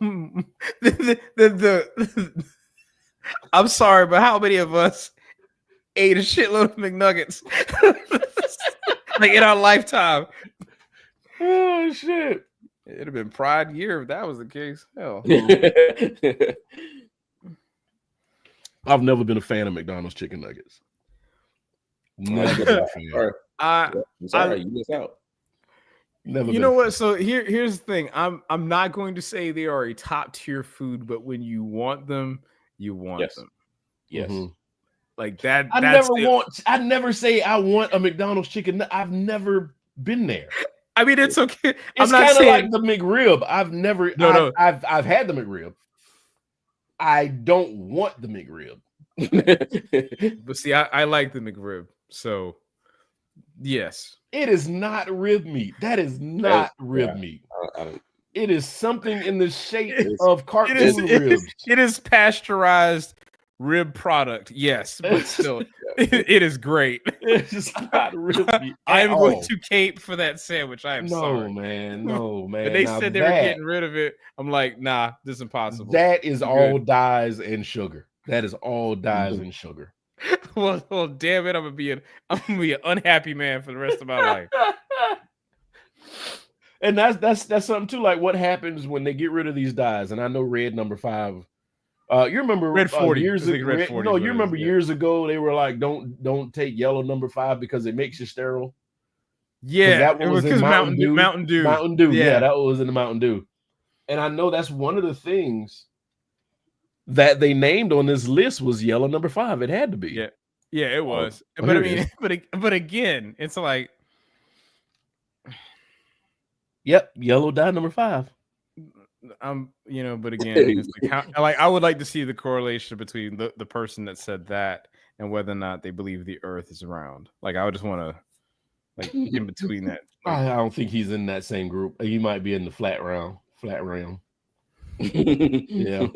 I'm sorry, but how many of us ate a shitload of McNuggets like in our lifetime? Oh shit! It'd have been Pride Year if that was the case. Hell, I've never been a fan of McDonald's chicken nuggets. Never been a fan. I'm sorry, you missed out. Never. You know what? So here's the thing. I'm not going to say they are a top tier food, but when you want them, you want them. Yes. Like that. I never say I want a McDonald's chicken. I've never been there. I mean, it's okay. It's kind of like the McRib. I've never. No. I've had the McRib. I don't want the McRib. But see, I like the McRib. So, yes. It is not rib meat. That is not rib meat. It is something in the shape of cartoon ribs. It is pasteurized rib product, yes, but still, it is great. It's not really. I am going to cape for that sandwich. I am sorry, man. No, man. But they said they were getting rid of it. I'm like, nah, this is impossible. That is all dyes and sugar. That is all dyes and sugar. well, damn it, I'm gonna be an unhappy man for the rest of my life. And that's something too. Like, what happens when they get rid of these dyes? And I know red number 5. You remember red 40 years ago? No, you remember years ago they were like, don't take yellow number 5 because it makes you sterile. Yeah, that was in Mountain Dew. Mountain Dew. Mountain Dew. Yeah, that was in the Mountain Dew. And I know that's one of the things that they named on this list was yellow number 5. It had to be. Yeah, it was. But I mean, but again, it's like, yep, yellow dye number 5. But again, it's like I would like to see the correlation between the person that said that and whether or not they believe the Earth is round. Like, I would just want to, like, in between that. I don't think he's in that same group. He might be in the flat round. Yeah.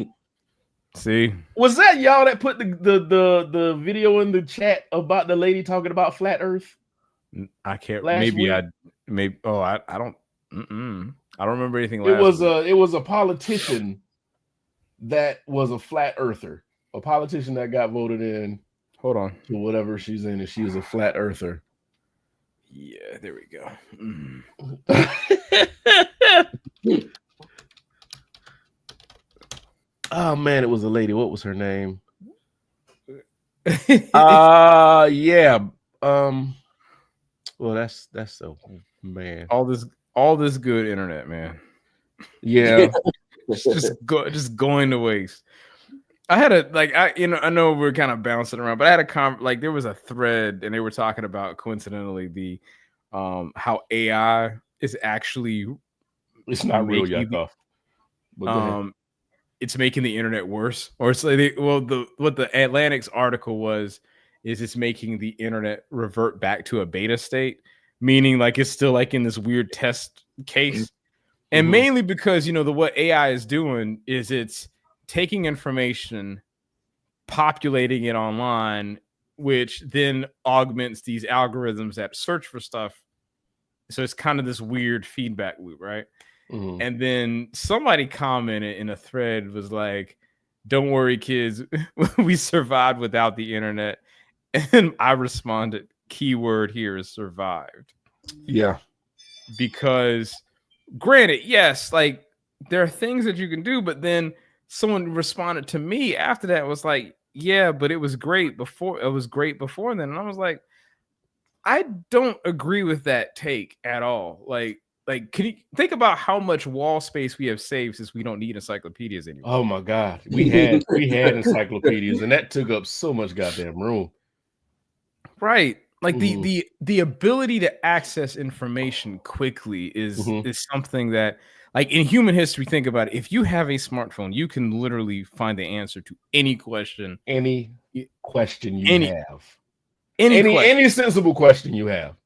See, was that y'all that put the video in the chat about the lady talking about flat Earth? I can't. Maybe week? I don't. I don't remember anything. It was a politician that was a flat earther. A politician that got voted in. Hold on. To whatever she's in, and she was a flat earther. Yeah, there we go. Oh man, it was a lady. What was her name? Yeah. Well, that's so, man. All this good internet, man. Yeah. just going to waste. I had I know we're kind of bouncing around, but I had there was a thread and they were talking about, coincidentally, the how AI is actually, it's not real yet, though. It's making the internet worse, or it's like what the Atlantic's article was is it's making the internet revert back to a beta state, meaning like it's still like in this weird test case, and mainly because what AI is doing is it's taking information, populating it online, which then augments these algorithms that search for stuff. So it's kind of this weird feedback loop, right? And then somebody commented in a thread was like, "Don't worry, kids, we survived without the internet." And I responded, keyword here is survived. Yeah. Because granted, yes, like there are things that you can do, but then someone responded to me after that was like, yeah, but it was great before. It was great before then. And I was like, I don't agree with that take at all. Like, can you think about how much wall space we have saved since we don't need encyclopedias anymore? Oh my God. We had encyclopedias and that took up so much goddamn room. Right. Like the ability to access information quickly is something that, like, in human history, think about it. If you have a smartphone, you can literally find the answer to any question. Any question you have. Any sensible question you have.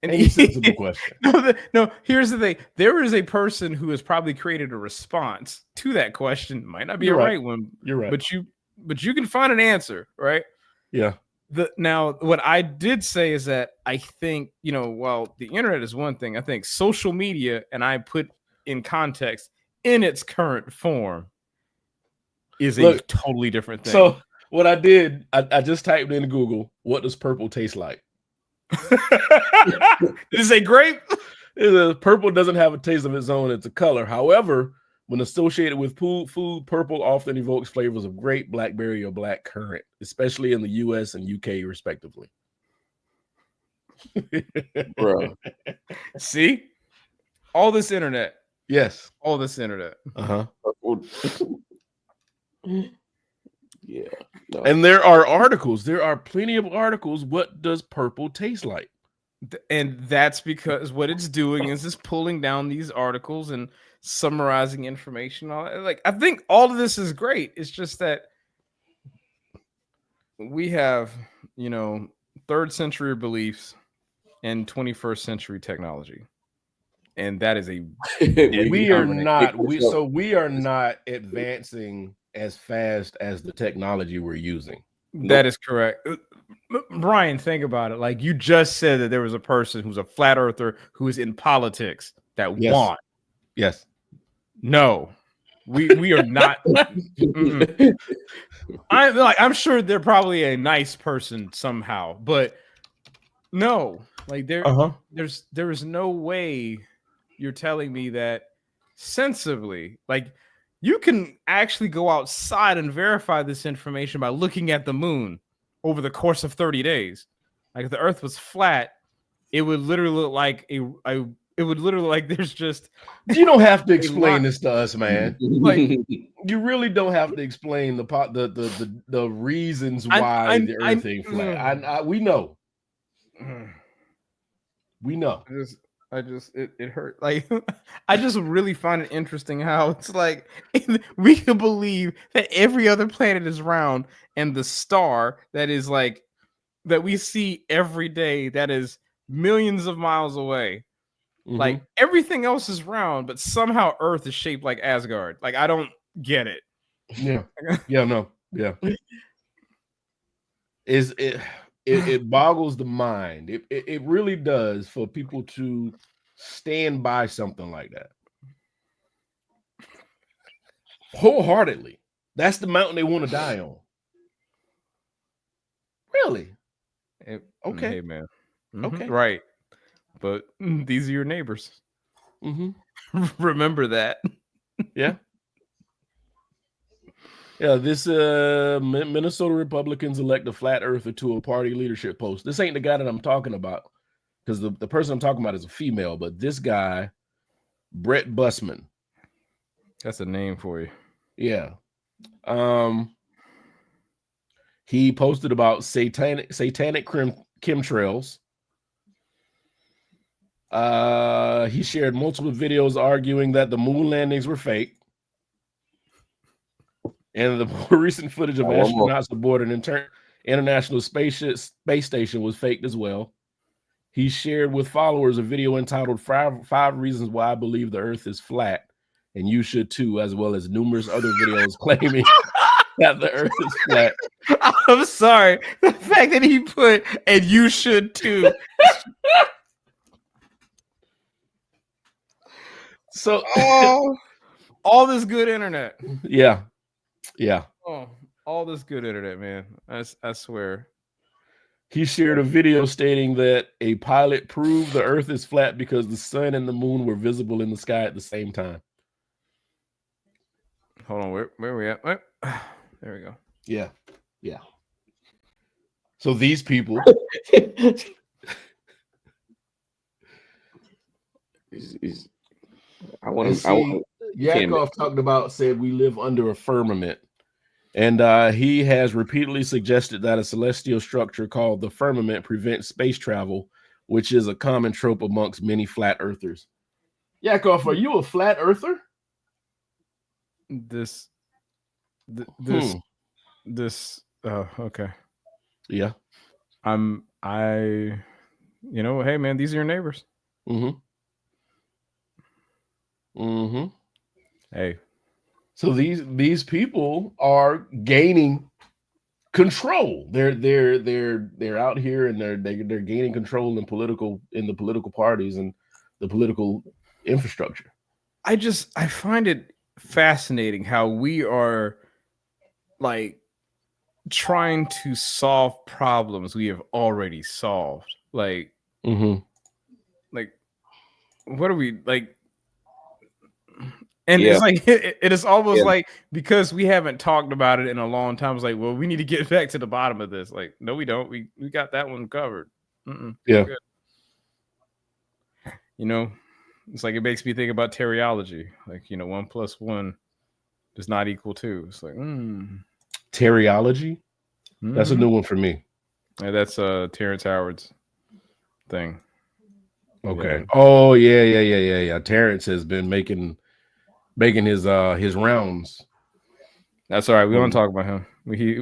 Any sensible question. No, here's the thing. There is a person who has probably created a response to that question. Might not be a right one. You're right. But you can find an answer, right? Yeah. Now, what I did say is that I think, while the internet is one thing, I think social media, and I put in context, in its current form, is a totally different thing. So what I did, I just typed in Google, what does purple taste like? Is it grape? Purple doesn't have a taste of its own. It's a color. However, when associated with food, purple often evokes flavors of grape, blackberry, or black currant, especially in the US and UK, respectively. Bro. See? All this internet. Yes. All this internet. Yeah. No. And there are articles. There are plenty of articles. What does purple taste like? And that's because what it's doing is it's pulling down these articles and summarizing information. Like, I think all of this is great. It's just that we have, 3rd century beliefs and 21st century technology. And that is we are not advancing as fast as the technology we're using. That is correct. Brian, think about it. Like you just said that there was a person who's a flat earther who is in politics that won. Yes. No, we are not. I'm sure they're probably a nice person somehow, but no, like there is no way you're telling me that sensibly, like you can actually go outside and verify this information by looking at the moon over the course of 30 days. Like if the earth was flat, it would literally look like it would literally like there's just you don't have to explain this to us, man. Like you really don't have to explain the reasons why the earth ain't flat. We know. We know. It hurt. Like I just really find it interesting how it's like we can believe that every other planet is round and the star that is like that we see every day that is millions of miles away. Like everything else is round, but somehow Earth is shaped like Asgard. Like I don't get it. Yeah. It boggles the mind. It really does for people to stand by something like that wholeheartedly. That's the mountain they want to die on. Really? Okay, hey, man. Okay, right. But these are your neighbors. Remember that. Yeah. This Minnesota Republicans elect a flat earther to a party leadership post. This ain't the guy that I'm talking about, because the person I'm talking about is a female, but this guy, Brett Bussman. That's a name for you. Yeah. He posted about satanic chemtrails. He shared multiple videos arguing that the moon landings were fake. And the more recent footage of astronauts aboard an international space station was faked as well. He shared with followers a video entitled Five Reasons Why I Believe the Earth is Flat, and you should too, as well as numerous other videos claiming that the Earth is flat. I'm sorry. The fact that he put, and you should too. So all this good internet. Yeah. Oh, all this good internet, man. I swear. He shared a video stating that a pilot proved the Earth is flat because the sun and the moon were visible in the sky at the same time. Hold on, where are we at? There we go. Yeah. So these people Yakov said we live under a firmament. And he has repeatedly suggested that a celestial structure called the firmament prevents space travel, which is a common trope amongst many flat earthers. Yakov, are you a flat earther? Okay. Yeah. Hey man, these are your neighbors. Hey. So these people are gaining control. They're out here and they're gaining control in the political parties and the political infrastructure. I find it fascinating how we are like trying to solve problems we have already solved. Like, like what are we like? And it's like it is almost like because we haven't talked about it in a long time. It's like, well, we need to get back to the bottom of this. Like, no, we don't. We got that one covered. Yeah. It's like it makes me think about teriology. Like, 1 + 1 does not equal 2. It's like teriology. That's a new one for me. Yeah, that's Terrence Howard's thing. Okay. Yeah. Oh yeah. Terrence has been making his rounds. That's all right. We don't talk about him. We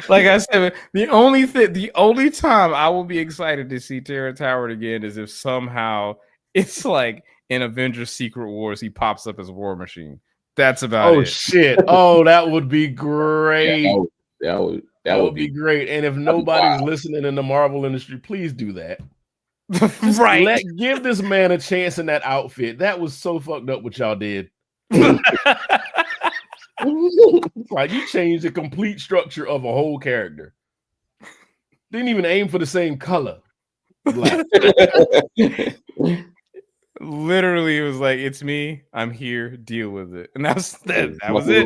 like I said, the only time I will be excited to see Terrence Howard again is if somehow it's like in Avengers Secret Wars he pops up as War Machine. That's about it. Oh shit! Oh, that would be great. That would be great. And if nobody's listening in the Marvel industry, please do that. Right. Give this man a chance in that outfit. That was so fucked up what y'all did. Like you changed the complete structure of a whole character. Didn't even aim for the same color. Black. Literally, it was like, it's me. I'm here. Deal with it. And that was it.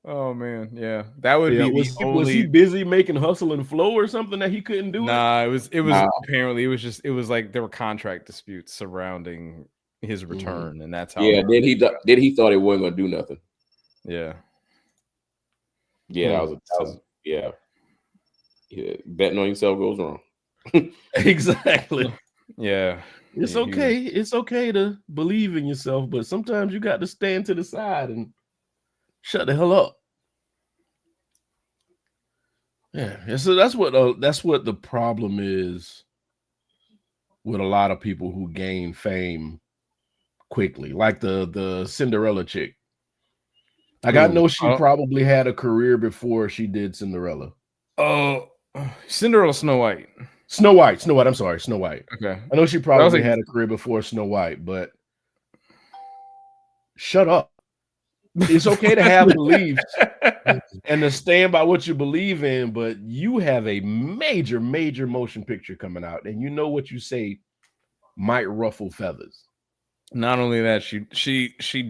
Oh man, yeah, that would be. Was he busy making Hustle and Flow or something that he couldn't do? Nah, it was apparently it was like there were contract disputes surrounding his return, and that's how. Yeah, then he thought it wasn't gonna do nothing. Yeah, that was yeah. Betting on yourself goes wrong. Exactly. Yeah, it's okay. It's okay to believe in yourself, but sometimes you got to stand to the side and shut the hell up. Yeah, so that's what the problem is with a lot of people who gain fame quickly, like the Cinderella chick. Like I know she probably had a career before she did Cinderella. Oh, Cinderella, Snow White. Snow White. I'm sorry, Snow White. Okay, I know she probably had a career before Snow White, but shut up. It's okay to have beliefs and to stand by what you believe in, but you have a major motion picture coming out, and you know what you say might ruffle feathers. Not only that, she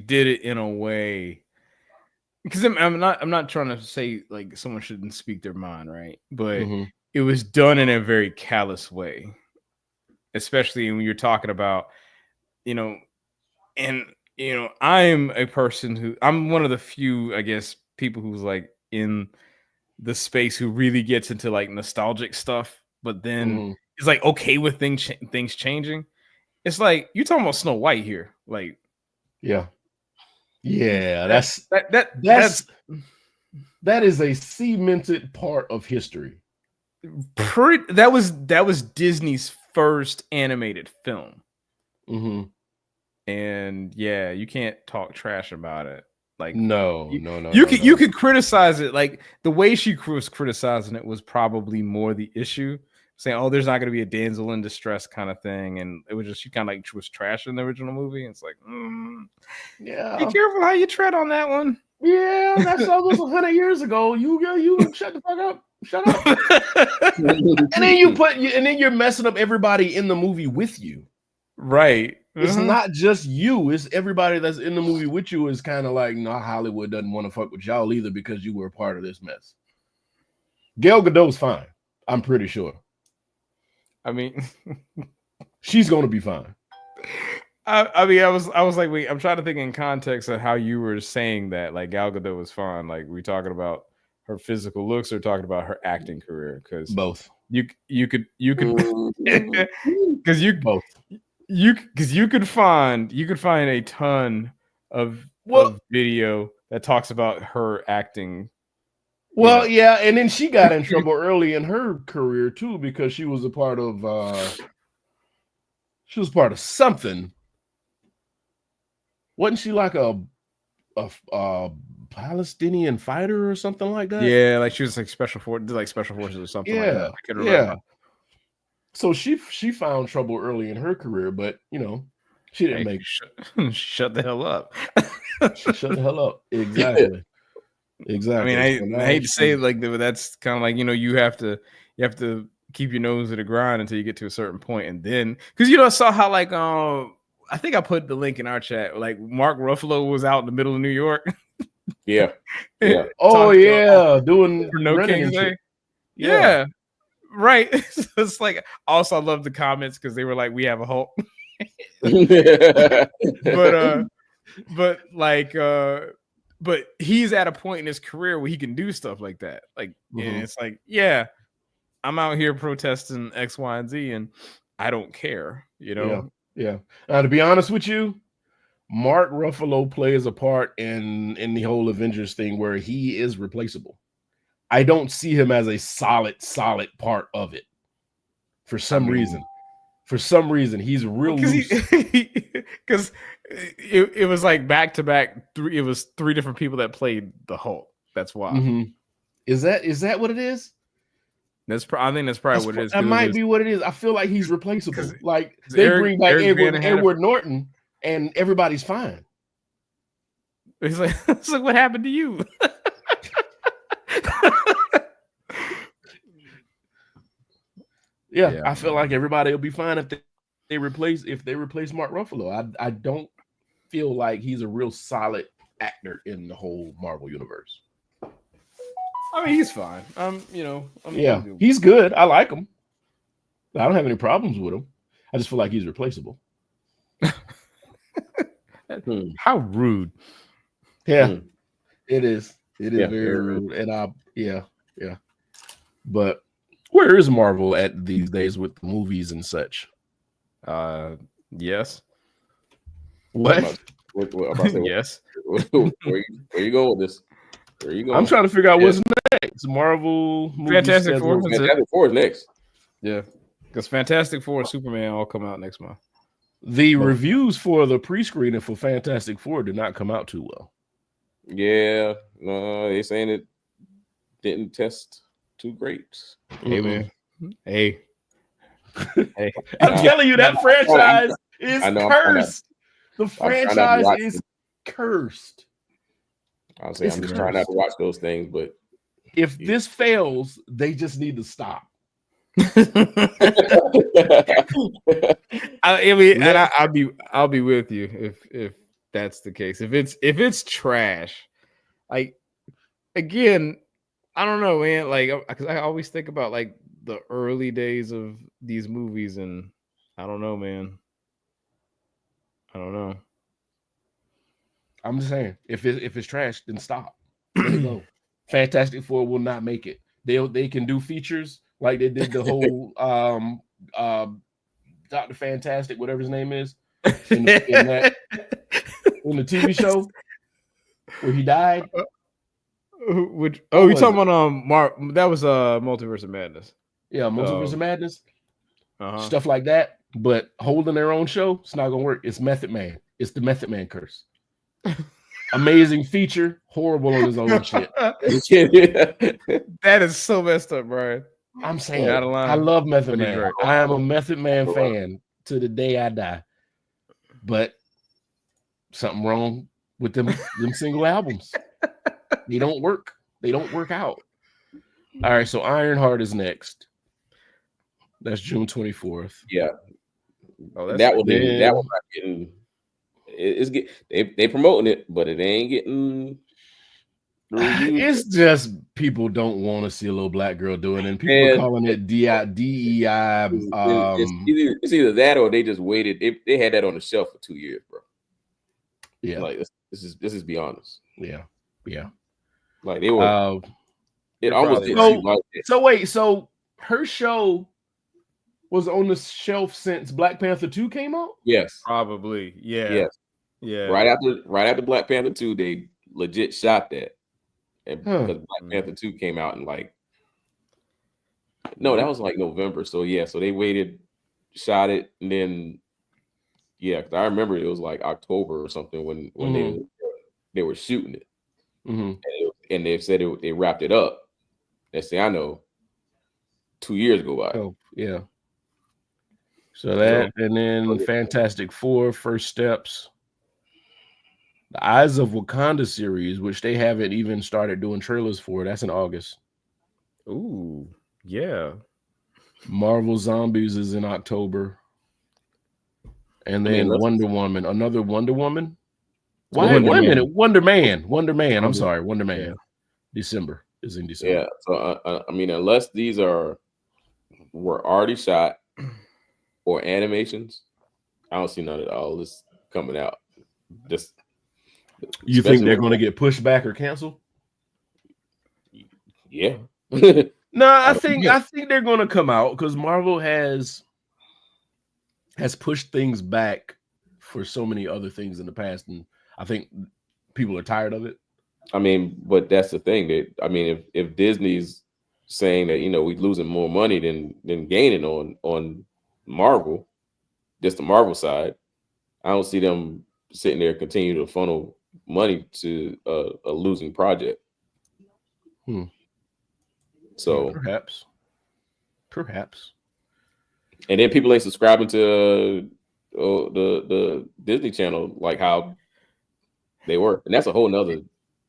did it in a way, because I'm not trying to say like someone shouldn't speak their mind, right? But it was done in a very callous way, especially when you're talking about, I'm a person I'm one of the few, I guess, people who's like in the space who really gets into like nostalgic stuff, but then it's like okay with things changing. It's like you're talking about Snow White here, like that is a cemented part of history. That was Disney's first animated film. And yeah, you can't talk trash about it. Like no. You could criticize it. Like the way she was criticizing it was probably more the issue, saying, "Oh, there's not going to be a damsel in distress kind of thing," and it was just she kind of like was trashing the original movie. And it's like, yeah, be careful how you tread on that one. Yeah, that's almost 100 years ago. You shut the fuck up. Shut up. and then you're messing up everybody in the movie with you. Right. It's not just you, it's everybody that's in the movie with you is kind of like, no, Hollywood doesn't want to fuck with y'all either because you were a part of this mess. Gal Gadot's fine. I'm pretty sure. I mean, she's gonna be fine. I was like, wait, I'm trying to think in context of how you were saying that, like Gal Gadot was fine. Like, we talking about her physical looks or talking about her acting career? Because both. You could because both. Because you could find a ton of video that talks about her acting. Well, yeah, and then she got in trouble early in her career too because she was a part of something. Wasn't she like a Palestinian fighter or something like that? Yeah, like she was like special forces or something. Yeah, like that. I can remember. Yeah. So she found trouble early in her career, but she didn't shut the hell up. She shut the hell up. Exactly. Exactly. I mean, I hate to say it like that, but that's kind of like you have to keep your nose to the grind until you get to a certain point, and then because I saw how like I think I put the link in our chat. Like Mark Ruffalo was out in the middle of New York. Yeah. Oh yeah, doing for No King's Day. Yeah. Right. So it's like also I love the comments because they were like, we have a Hulk. but he's at a point in his career where he can do stuff like that. Like and it's like, yeah, I'm out here protesting X, Y, and Z, and I don't care, Yeah. Now, to be honest with you, Mark Ruffalo plays a part in the whole Avengers thing where he is replaceable. I don't see him as a solid part of it for some reason. For some reason, he's real loose. Because it was like back to back. It was 3 different people that played the Hulk. That's why. Mm-hmm. Is that what it is? I think that's probably what it is. That might be what it is. I feel like he's replaceable. Like they bring back Edward Norton, and everybody's fine. It's like what happened to you? Yeah, I feel like everybody will be fine if they replace Mark Ruffalo. I don't feel like he's a real solid actor in the whole Marvel universe. I mean, he's fine. He's good. I like him. I don't have any problems with him. I just feel like he's replaceable. How rude. Yeah, it is. It is very rude. And yeah. But where is Marvel at these days with the movies and such? Yes. What? Yes. Where you going with this? Where you going? I'm trying to figure out what's next. Marvel Fantastic Four. Fantastic Four is next. Yeah, because Fantastic Four and Superman all come out next month. The reviews for the pre-screening for Fantastic Four did not come out too well. Yeah, they're saying it didn't test too great. Hey man, hey. I'm telling you, that franchise is cursed. The franchise is cursed. I'm just trying not to watch those things, but if this fails, they just need to stop. I'll be with you if that's the case. If it's trash, like again, I don't know, man. Like, because I always think about like the early days of these movies, and I don't know, man. I don't know. I'm just saying, if it's trash, then stop. Let it go. Fantastic Four will not make it. They can do features like they did the whole Dr. Fantastic, whatever his name is, in the TV show where he died. You talking about that was Multiverse of Madness. Yeah, Multiverse of Madness. Stuff like that. But holding their own show, it's not gonna work. It's Method Man. It's the Method Man curse. Amazing feature, horrible on his own shit. That is so messed up, Brian. I'm saying, I love Method Man. I am a Method Man fan to the day I die. But something wrong with them single albums. They don't work. They don't work out. All right, so Ironheart is next. That's June 24th. Yeah. That one not getting. They promoting it, but it ain't getting. It's just people don't want to see a little black girl doing it, and people are calling it DEI. It's either that or they just waited. They had that on the shelf for 2 years, bro. Yeah, like this is be honest. Yeah. Like they were. It almost did like it. So wait, so her show was on the shelf since Black Panther 2 came out? Yes, probably. Yeah. Yes. Yeah. Right after Black Panther 2, they legit shot that. And because Black Panther 2 came out in that was like November. So so they waited, shot it, and then because I remember it was like October or something when they were shooting it. And they said they wrapped it up. Next thing I know, 2 years go by. Oh, yeah. So that, and then Fantastic Four, First Steps. The Eyes of Wakanda series, which they haven't even started doing trailers for. That's in August. Ooh, yeah. Marvel Zombies is in October. And then Wonder Woman. Another Wonder Woman? Wait a minute. Wonder Man. I'm sorry. Wonder Man. Yeah. December is in December. Yeah. So, I mean, unless these were already shot or animations, I don't see none of all this coming out. You think they're going to get pushed back or canceled? Yeah. No, I think they're going to come out because Marvel has pushed things back for so many other things in the past, and I think people are tired of it. I mean, but that's the thing. If Disney's saying that we're losing more money than gaining on Marvel, just the Marvel side. I don't see them sitting there continue to funnel money to a losing project. So perhaps. And then people ain't subscribing to the Disney Channel like how they were, and that's a whole nother.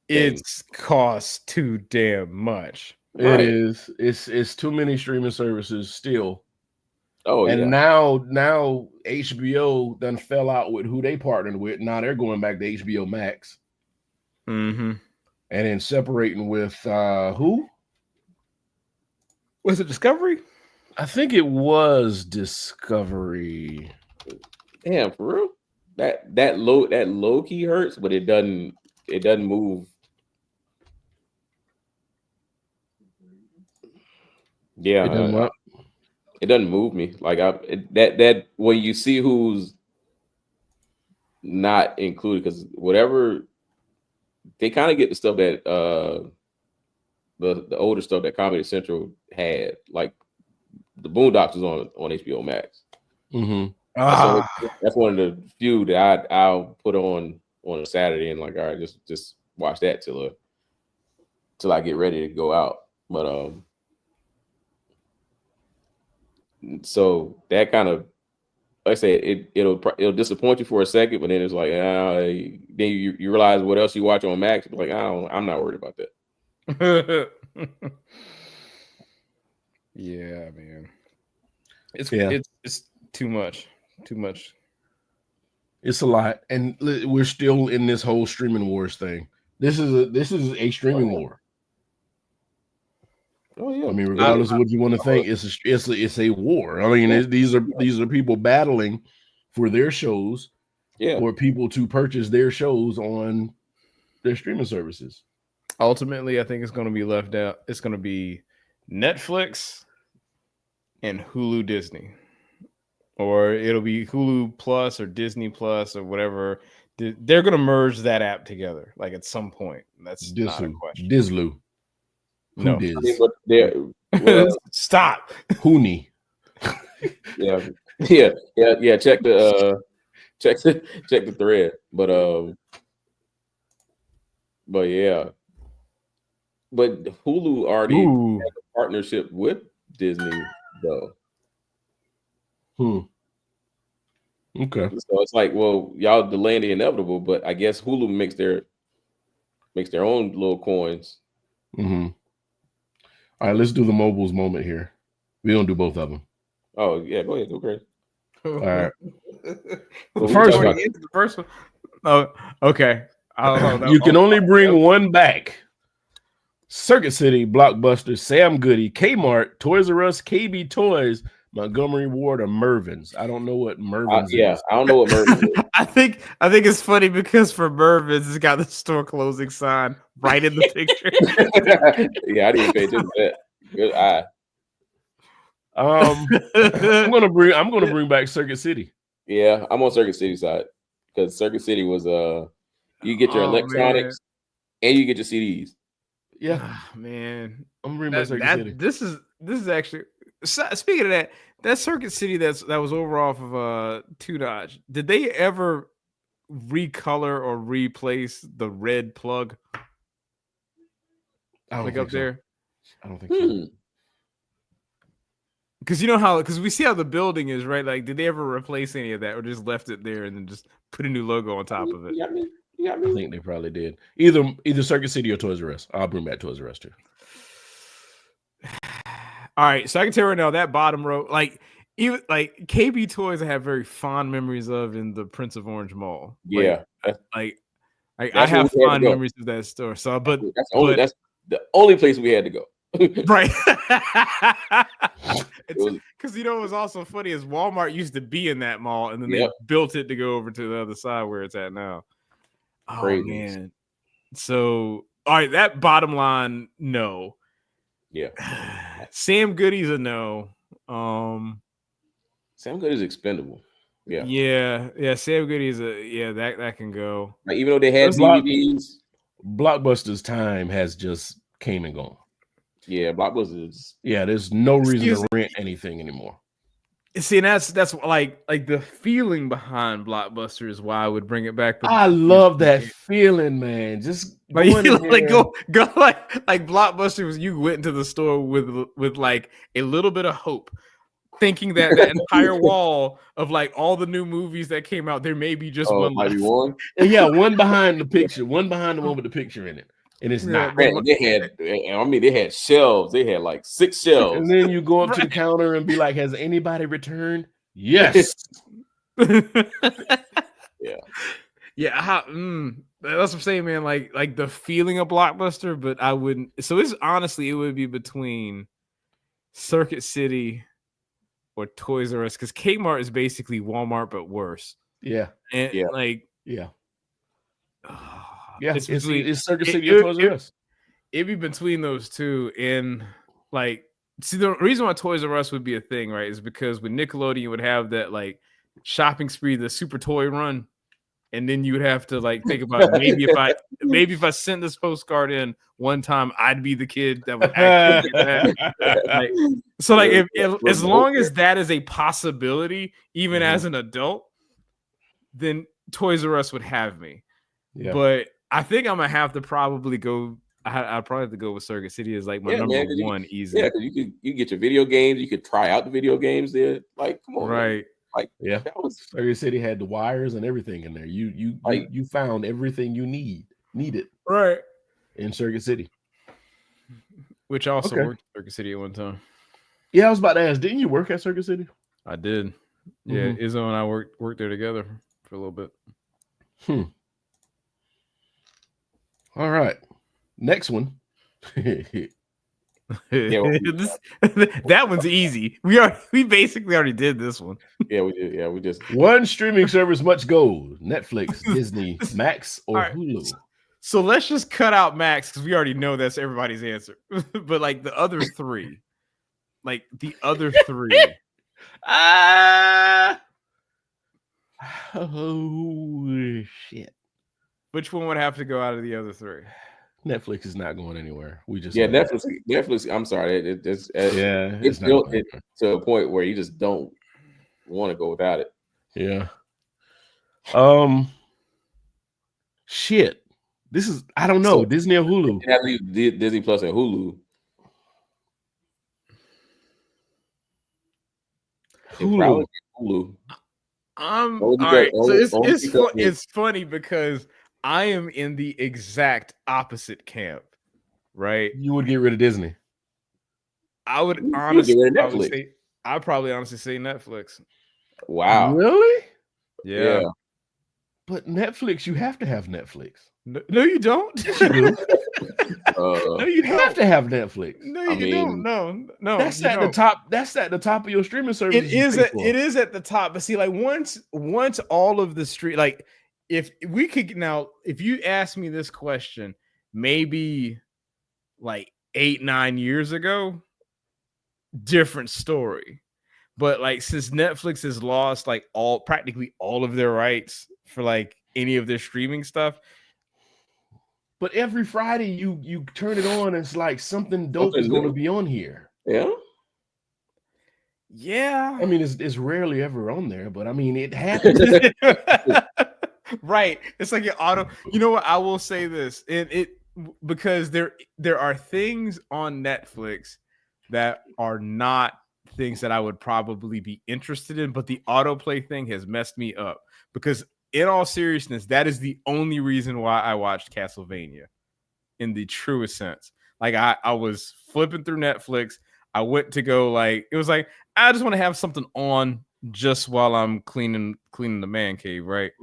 It's cost too damn much. It is. It's too many streaming services still. Oh, and now HBO done fell out with who they partnered with. Now they're going back to HBO Max. Mm-hmm. And then separating with who? Was it Discovery? I think it was Discovery. Damn, for real? That low key hurts, but it doesn't move. Yeah, it doesn't move me. Like that when you see who's not included, because whatever they kind of get the stuff that the older stuff that Comedy Central had, like the Boondocks was on HBO Max. Mm-hmm. So that's one of the few that I'll put on a Saturday and like, all right, just watch that till I get ready to go out. But so that kind of, like I say, it'll disappoint you for a second, but then it's like, then you realize what else you watch on Max. Like, I'm not worried about that. Yeah, man. It's too much. It's a lot, and we're still in this whole streaming wars thing. This is a streaming war. Oh yeah. I mean, regardless of what you want to think, it's a war. I mean, these are people battling for their shows, for people to purchase their shows on their streaming services. Ultimately, I think it's going to be left out. It's going to be Netflix and Hulu Disney, or it'll be Hulu Plus or Disney Plus or whatever. They're going to merge that app together, like at some point. That's not a question. Dislu. No. Stop. Hooney. Yeah. Check the thread, but yeah. But Hulu already has a partnership with Disney, though. Okay. So it's like, well, y'all delaying the inevitable, but I guess Hulu makes their own little coins. Mm-hmm. All right, let's do the mobiles moment here. We don't do both of them. Oh yeah, go ahead, go crazy. All right. The first one. Oh, okay. You can only bring one back. Circuit City, Blockbuster, Sam Goody, Kmart, Toys R Us, KB Toys, Montgomery Ward, or Mervyn's. I don't know what Mervyn's is. I don't know what Mervyn's is. I think it's funny because for Mervyn's, it's got the store closing sign right in the picture. Yeah, I didn't pay attention to that. Good eye. I'm gonna bring back Circuit City. Yeah, I'm on Circuit City side because Circuit City was you get your electronics and you get your CDs. Yeah, man. I'm bringing back Circuit City. This is actually, speaking of that Circuit City that was over off of Two Dodge. Did they ever recolor or replace the red plug? I don't think up so. there. I don't think so. Because you know how, because we see how the building is, right? Like, did they ever replace any of that, or just left it there and then just put a new logo on top of it? I think they probably did. Either Circuit City or Toys R Us. I'll bring back Toys R Us too. All right, so I can tell right now that bottom row, like even like KB Toys, I have very fond memories of in the Prince of Orange Mall. Yeah, I have fond memories of that store. So, but that's the only place we had to go. Right. Because it was also funny is Walmart used to be in that mall and then they built it to go over to the other side where it's at now. Oh man. So all right, that bottom line, no. Yeah. Sam Goody's a no. Sam Goody's expendable. Yeah. Yeah. Sam Goody's that can go. Like, even though they had DVDs, Blockbuster's time has just came and gone. Yeah, Blockbuster's. Yeah, there's no reason to rent anything anymore. See, and that's like the feeling behind Blockbuster is why I would bring it back. But I love that feeling, man. Just like, going in like there. go like Blockbuster was, you went into the store with like a little bit of hope, thinking that that entire wall of like all the new movies that came out, there may be just one might left. be one. Yeah, one behind the picture, one behind the one with the picture in it. And it's not. Man, they had shelves. They had like 6 shelves. And then you go up to the counter and be like, has anybody returned? Yes. Yeah. Yeah. That's what I'm saying, man. Like the feeling of Blockbuster, but I wouldn't. So it's honestly, it would be between Circuit City or Toys R Us, because Kmart is basically Walmart but worse. Yeah. And like, yeah. It's Circuit City or Toys R Us. It'd be between those two. And like, see, the reason why Toys R Us would be a thing, right, is because with Nickelodeon would have that like shopping spree, the Super Toy Run, and then you would have to like think about maybe if I sent this postcard in one time, I'd be the kid that would actually get that. So like, if as long as that is a possibility, even as an adult, then Toys R Us would have me. Yeah. But I think I'm gonna have to probably go. I'd probably have to go with Circuit City as like my number one easy. Yeah, because you get your video games. You could try out the video games there. Like, come on, right? Man. Like, yeah, Circuit City had the wires and everything in there. You found everything you needed right in Circuit City, which also worked at Circuit City at one time. Yeah, I was about to ask, didn't you work at Circuit City? I did. Yeah, Izzo and I worked there together for a little bit. All right, next one. That one's easy. We basically already did this one. Yeah, we did. Yeah, we just one streaming service must go: Netflix, Disney, Max, or Hulu. So let's just cut out Max because we already know that's everybody's answer. But like the other three, Oh shit! Which one would have to go out of the other three? Netflix is not going anywhere. We just Netflix. I'm sorry, it's built it to a point where you just don't want to go without it. Yeah. Shit. This is I don't know. Disney or Hulu? Disney Plus and Hulu. Hulu. All right. So it's funny because I am in the exact opposite camp, right? You would get rid of Disney. I would honestly I'd probably honestly say Netflix. Wow. Really? Yeah. But Netflix, you have to have Netflix. No, you don't. Yes, you do. No, you have to have Netflix. No, you don't. No. That's at the top. That's at the top of your streaming service. It is at the top. But see, like once all of the street, like if we could now, if you ask me this question, maybe like 8-9 years ago, different story. But like since Netflix has lost like practically all of their rights for like any of their streaming stuff. But every Friday you turn it on, and it's like something dope is going to be on here. Yeah. Yeah. I mean, it's rarely ever on there, but I mean, it happens. Right. It's like an auto. You know what? I will say this. It because there are things on Netflix that are not things that I would probably be interested in, but the autoplay thing has messed me up because in all seriousness, that is the only reason why I watched Castlevania in the truest sense. Like I was flipping through Netflix. I went to go it was like, I just want to have something on just while I'm cleaning the man cave. Right.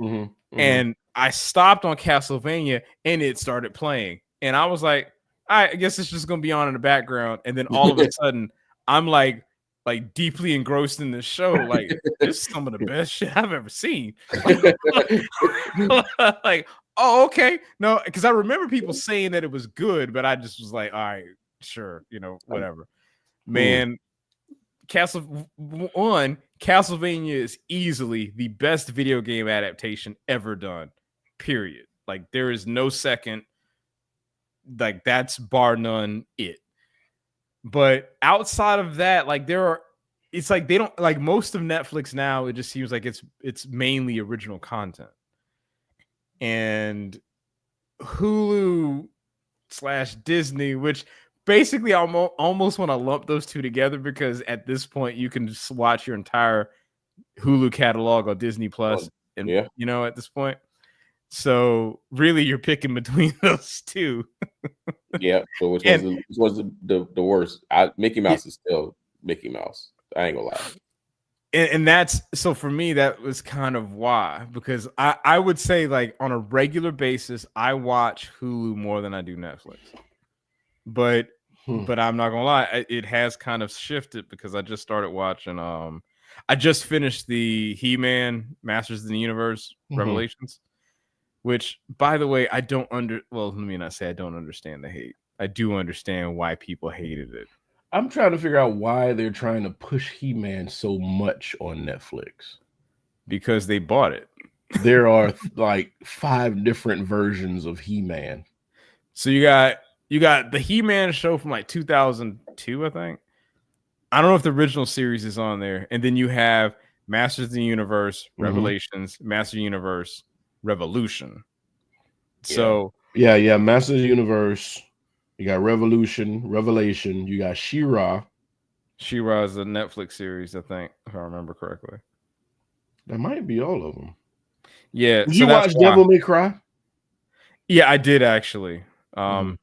And I stopped on Castlevania and it started playing. And I was like, all right, I guess it's just going to be on in the background. And then all of a sudden I'm like deeply engrossed in this show. Like this is some of the best shit I've ever seen. Like, oh, okay. No, because I remember people saying that it was good, but I just was like, all right, sure, whatever. Man, Castlevania is easily the best video game adaptation ever done. Period. Like there is no second. Like that's bar none it. But outside of that, like there are it's like they don't like most of Netflix now. It just seems like it's mainly original content, and Hulu / Disney, which basically I almost want to lump those two together because at this point you can just watch your entire Hulu catalog on Disney Plus, and you know at this point. So really, you're picking between those two. Yeah. So which was the worst? Mickey Mouse is still Mickey Mouse. I ain't gonna lie. And that's so for me, that was kind of why, because I would say like on a regular basis, I watch Hulu more than I do Netflix. But I'm not gonna lie, it has kind of shifted because I just started watching. I just finished the He-Man Masters of the Universe Revelations. Which, by the way, let me not say I don't understand the hate. I do understand why people hated it. I'm trying to figure out why they're trying to push He-Man so much on Netflix. Because they bought it. There are like 5 different versions of He-Man. So you got the He-Man show from like 2002, I think. I don't know if the original series is on there. And then you have Masters of the Universe, Revelations, Master Universe, Revolution. So yeah, Masters of the Universe. You got Revelation. You got She-Ra. She-Ra is a Netflix series, I think, if I remember correctly. That might be all of them. Yeah. Did you watch Devil May Cry? Yeah, I did actually. I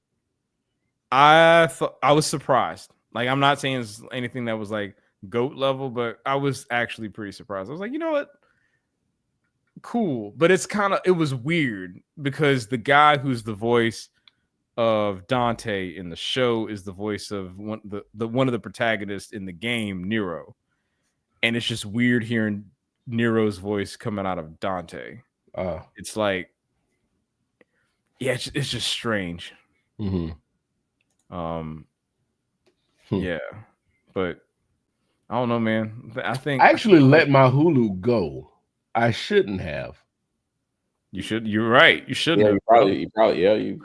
thought I was surprised. Like, I'm not saying it's anything that was like GOAT level, but I was actually pretty surprised. I was like, you know what? Cool. But it was weird because the guy who's the voice of Dante in the show is the voice of one of the protagonists in the game, Nero. And it's just weird hearing Nero's voice coming out of Dante. It's like, yeah, it's just strange. Yeah, but I don't know, man. I actually let my Hulu go. I shouldn't have. You should. You're right. You shouldn't. Yeah, you probably.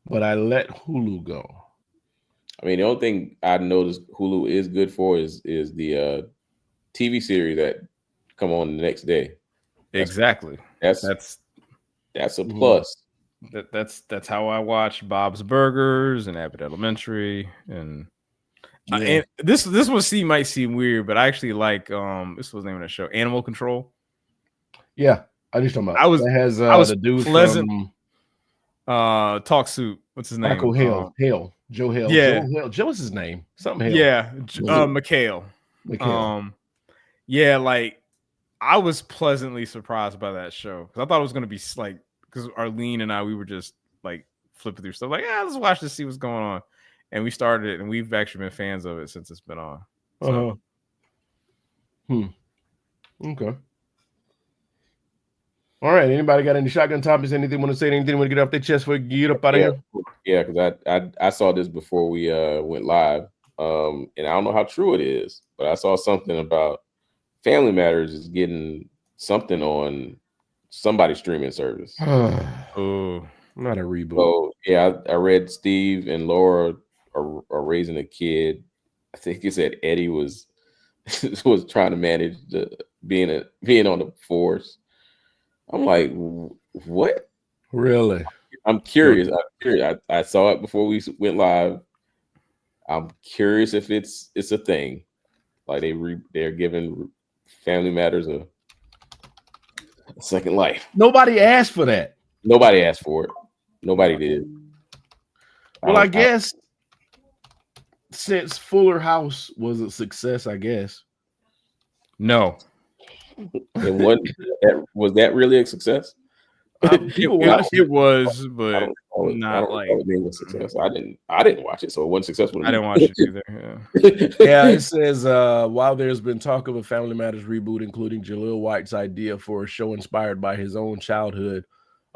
But I let Hulu go. I mean, the only thing I noticed Hulu is good for is the TV series that come on the next day. Exactly. That's a plus. That's how I watch Bob's Burgers and Abbott Elementary and this one might seem weird, but I actually like this was the name of the show, Animal Control. Yeah, I just talking about. I was the dude pleasant. From Talk Soup. What's his name? Michael Hale. Joe Hale. Yeah, Joe's his name. Something Hale. Yeah, McHale. Yeah, like I was pleasantly surprised by that show because I thought it was gonna be like because Arlene and we were just like flipping through stuff like let's watch this, see what's going on, and we started it and we've actually been fans of it since it's been on. So. Okay. All right. Anybody got any shotgun topics? Anything want to say? Anything want to get off their chest before you get up out of here? Yeah, because I saw this before we went live, and I don't know how true it is, but I saw something about Family Matters is getting something on somebody's streaming service. Oh, not a reboot. So yeah, I read Steve and Laura are raising a kid. I think he said Eddie was trying to manage being on the force. I'm like, what? Really? I'm curious. I saw it before we went live. I'm curious if it's a thing. Like they're giving Family Matters a second life. Nobody asked for that. Nobody asked for it. Nobody did. Well, I guess since Fuller House was a success, I guess. No. And was that really a success? It was, but not like it was success. I didn't watch it, so it wasn't successful. I didn't watch it either. Yeah, it says while there's been talk of a Family Matters reboot, including Jaleel White's idea for a show inspired by his own childhood,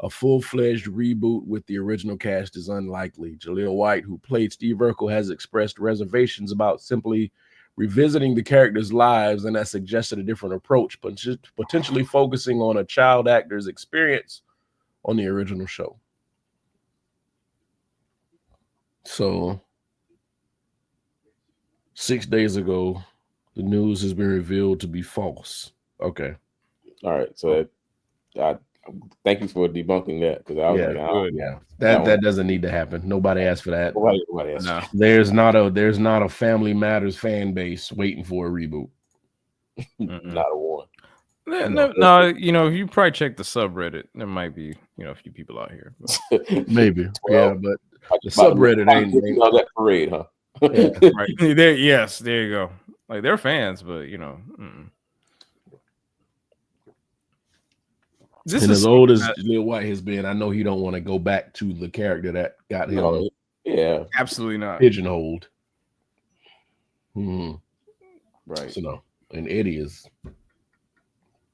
a full-fledged reboot with the original cast is unlikely. Jaleel White, who played Steve Urkel, has expressed reservations about simply revisiting the characters' lives and has suggested a different approach, but potentially focusing on a child actor's experience on the original show. So 6 days ago, The news has been revealed to be false. Okay. All right. So thank you for debunking that, because I was that doesn't need to happen. Nobody asked for that. Nobody asked. No. There's not a Family Matters fan base waiting for a reboot. Not a one. No, if you probably check the subreddit, there might be, a few people out here. Maybe. Yeah, but the subreddit ain't that parade, huh? Yeah. Right. There you go. Like, they're fans, but This and is as old as Lil White has been, I know he don't want to go back to the character that got him. Yeah, absolutely not pigeonholed. Right. So no, and Eddie is.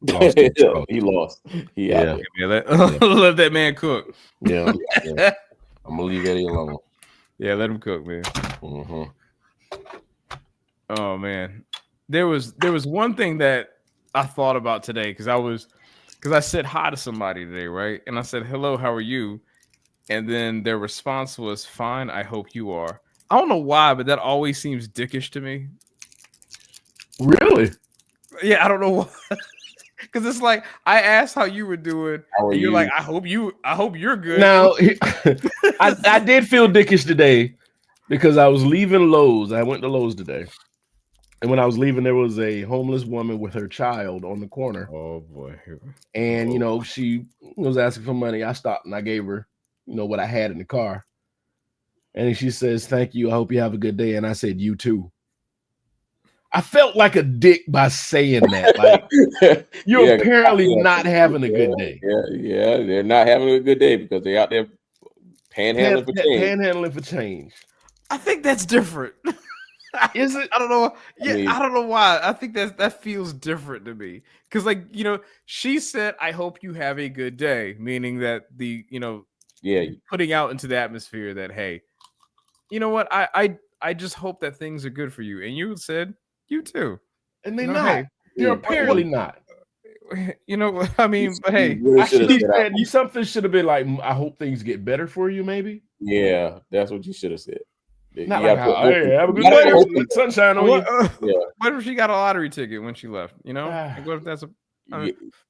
He lost. Let that man cook. Yeah. I'm gonna leave Eddie alone. Yeah, let him cook, man. Oh man, there was one thing that I thought about today because I said hi to somebody today, right? And I said, "Hello, how are you?" And then their response was, "Fine, I hope you are." I don't know why, but that always seems dickish to me. Really? Yeah, I don't know why. Because it's like I asked how you were doing, and you're like, I hope you're good. Now, I did feel dickish today because I was leaving Lowe's. I went to Lowe's today, and when I was leaving, there was a homeless woman with her child on the corner. Oh boy! And she was asking for money. I stopped and I gave her, what I had in the car. And she says, "Thank you. I hope you have a good day." And I said, "You too." I felt like a dick by saying that. Like, you're apparently not having a good day. Yeah, they're not having a good day because they're out there panhandling for change. Panhandling for change. I think that's different. Is it? I don't know. Yeah, I don't know why. I think that feels different to me because, she said, "I hope you have a good day," meaning that putting out into the atmosphere that, hey, you know what? I just hope that things are good for you. And you said, "You too," and they're not. Hey, they're apparently not. I mean, but hey, something should have been like, "I hope things get better for you." Maybe. Yeah, that's what you should have said. Not like, "Hey, have a good day, sunshine on you." What if she got a lottery ticket when she left? Like, what if that's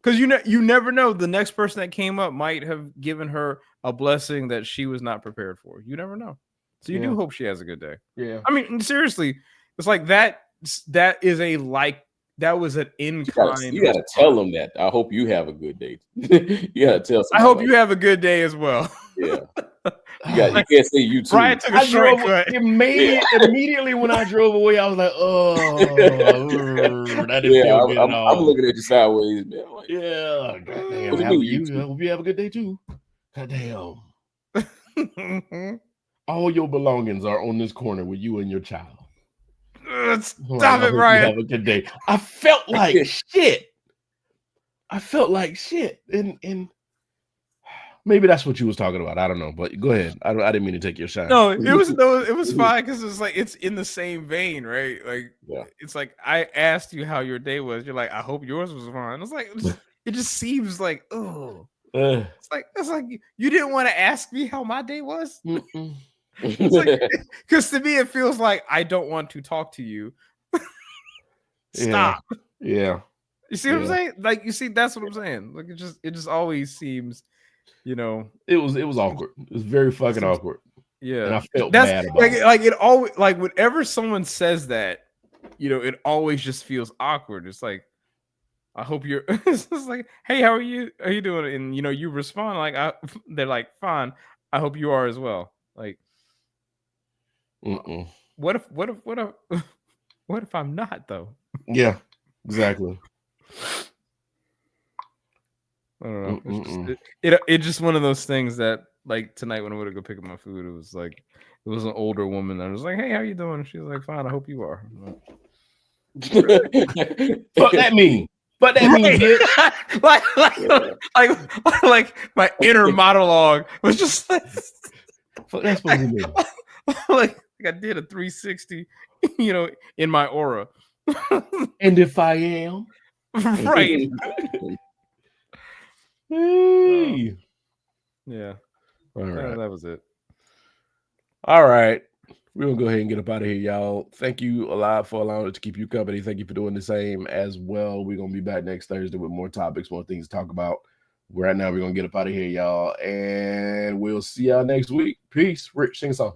because you never know. The next person that came up might have given her a blessing that she was not prepared for. You never know. So you do hope she has a good day. Yeah. I mean, seriously, it's like that is that was an in-kind. You gotta tell them that. I hope you have a good day. You gotta tell somebody. I hope you have a good day as well. Yeah. You can't say you too. Brian took a shortcut. Immediately when I drove away, I was like, that didn't feel good at all. I'm looking at you sideways, man. Like, yeah. Goddamn. I hope you have a good day too. Goddamn. All your belongings are on this corner with you and your child. Stop it, Brian. Have a good day. I felt like shit. And maybe that's what you was talking about. I don't know, but go ahead. I didn't mean to take your shine. No, it was fine because it's like it's in the same vein, right? Like it's like I asked you how your day was. You're like, I hope yours was fine. It's like it just seems like it's like you didn't want to ask me how my day was. Because to me it feels like I don't want to talk to you. Stop. Yeah. You see what I'm saying? Like, you see, that's what I'm saying. Like, it just always seems, it was awkward. It was very fucking awkward. Yeah, and I felt bad about it. Like it always, like whenever someone says that, it always just feels awkward. It's like, I hope you're. It's like, hey, how are you? How you doing? And you respond like, they're like, fine. I hope you are as well. Like, what if I'm not though? Yeah, exactly. I don't know. It's just one of those things that, like, tonight when I went to go pick up my food, it was like, it was an older woman that was like, "Hey, how you doing?" And she was like, "Fine, I hope you are." What that mean? But that means like my inner monologue was just like, what that's supposed to mean? Like I did a 360, in my aura. And if I am right. Hey. Yeah. All right. That was it. All right. We're gonna go ahead and get up out of here, y'all. Thank you a lot for allowing us to keep you company. Thank you for doing the same as well. We're gonna be back next Thursday with more topics, more things to talk about. Right now, we're gonna get up out of here, y'all, and we'll see y'all next week. Peace. Rich, sing a song.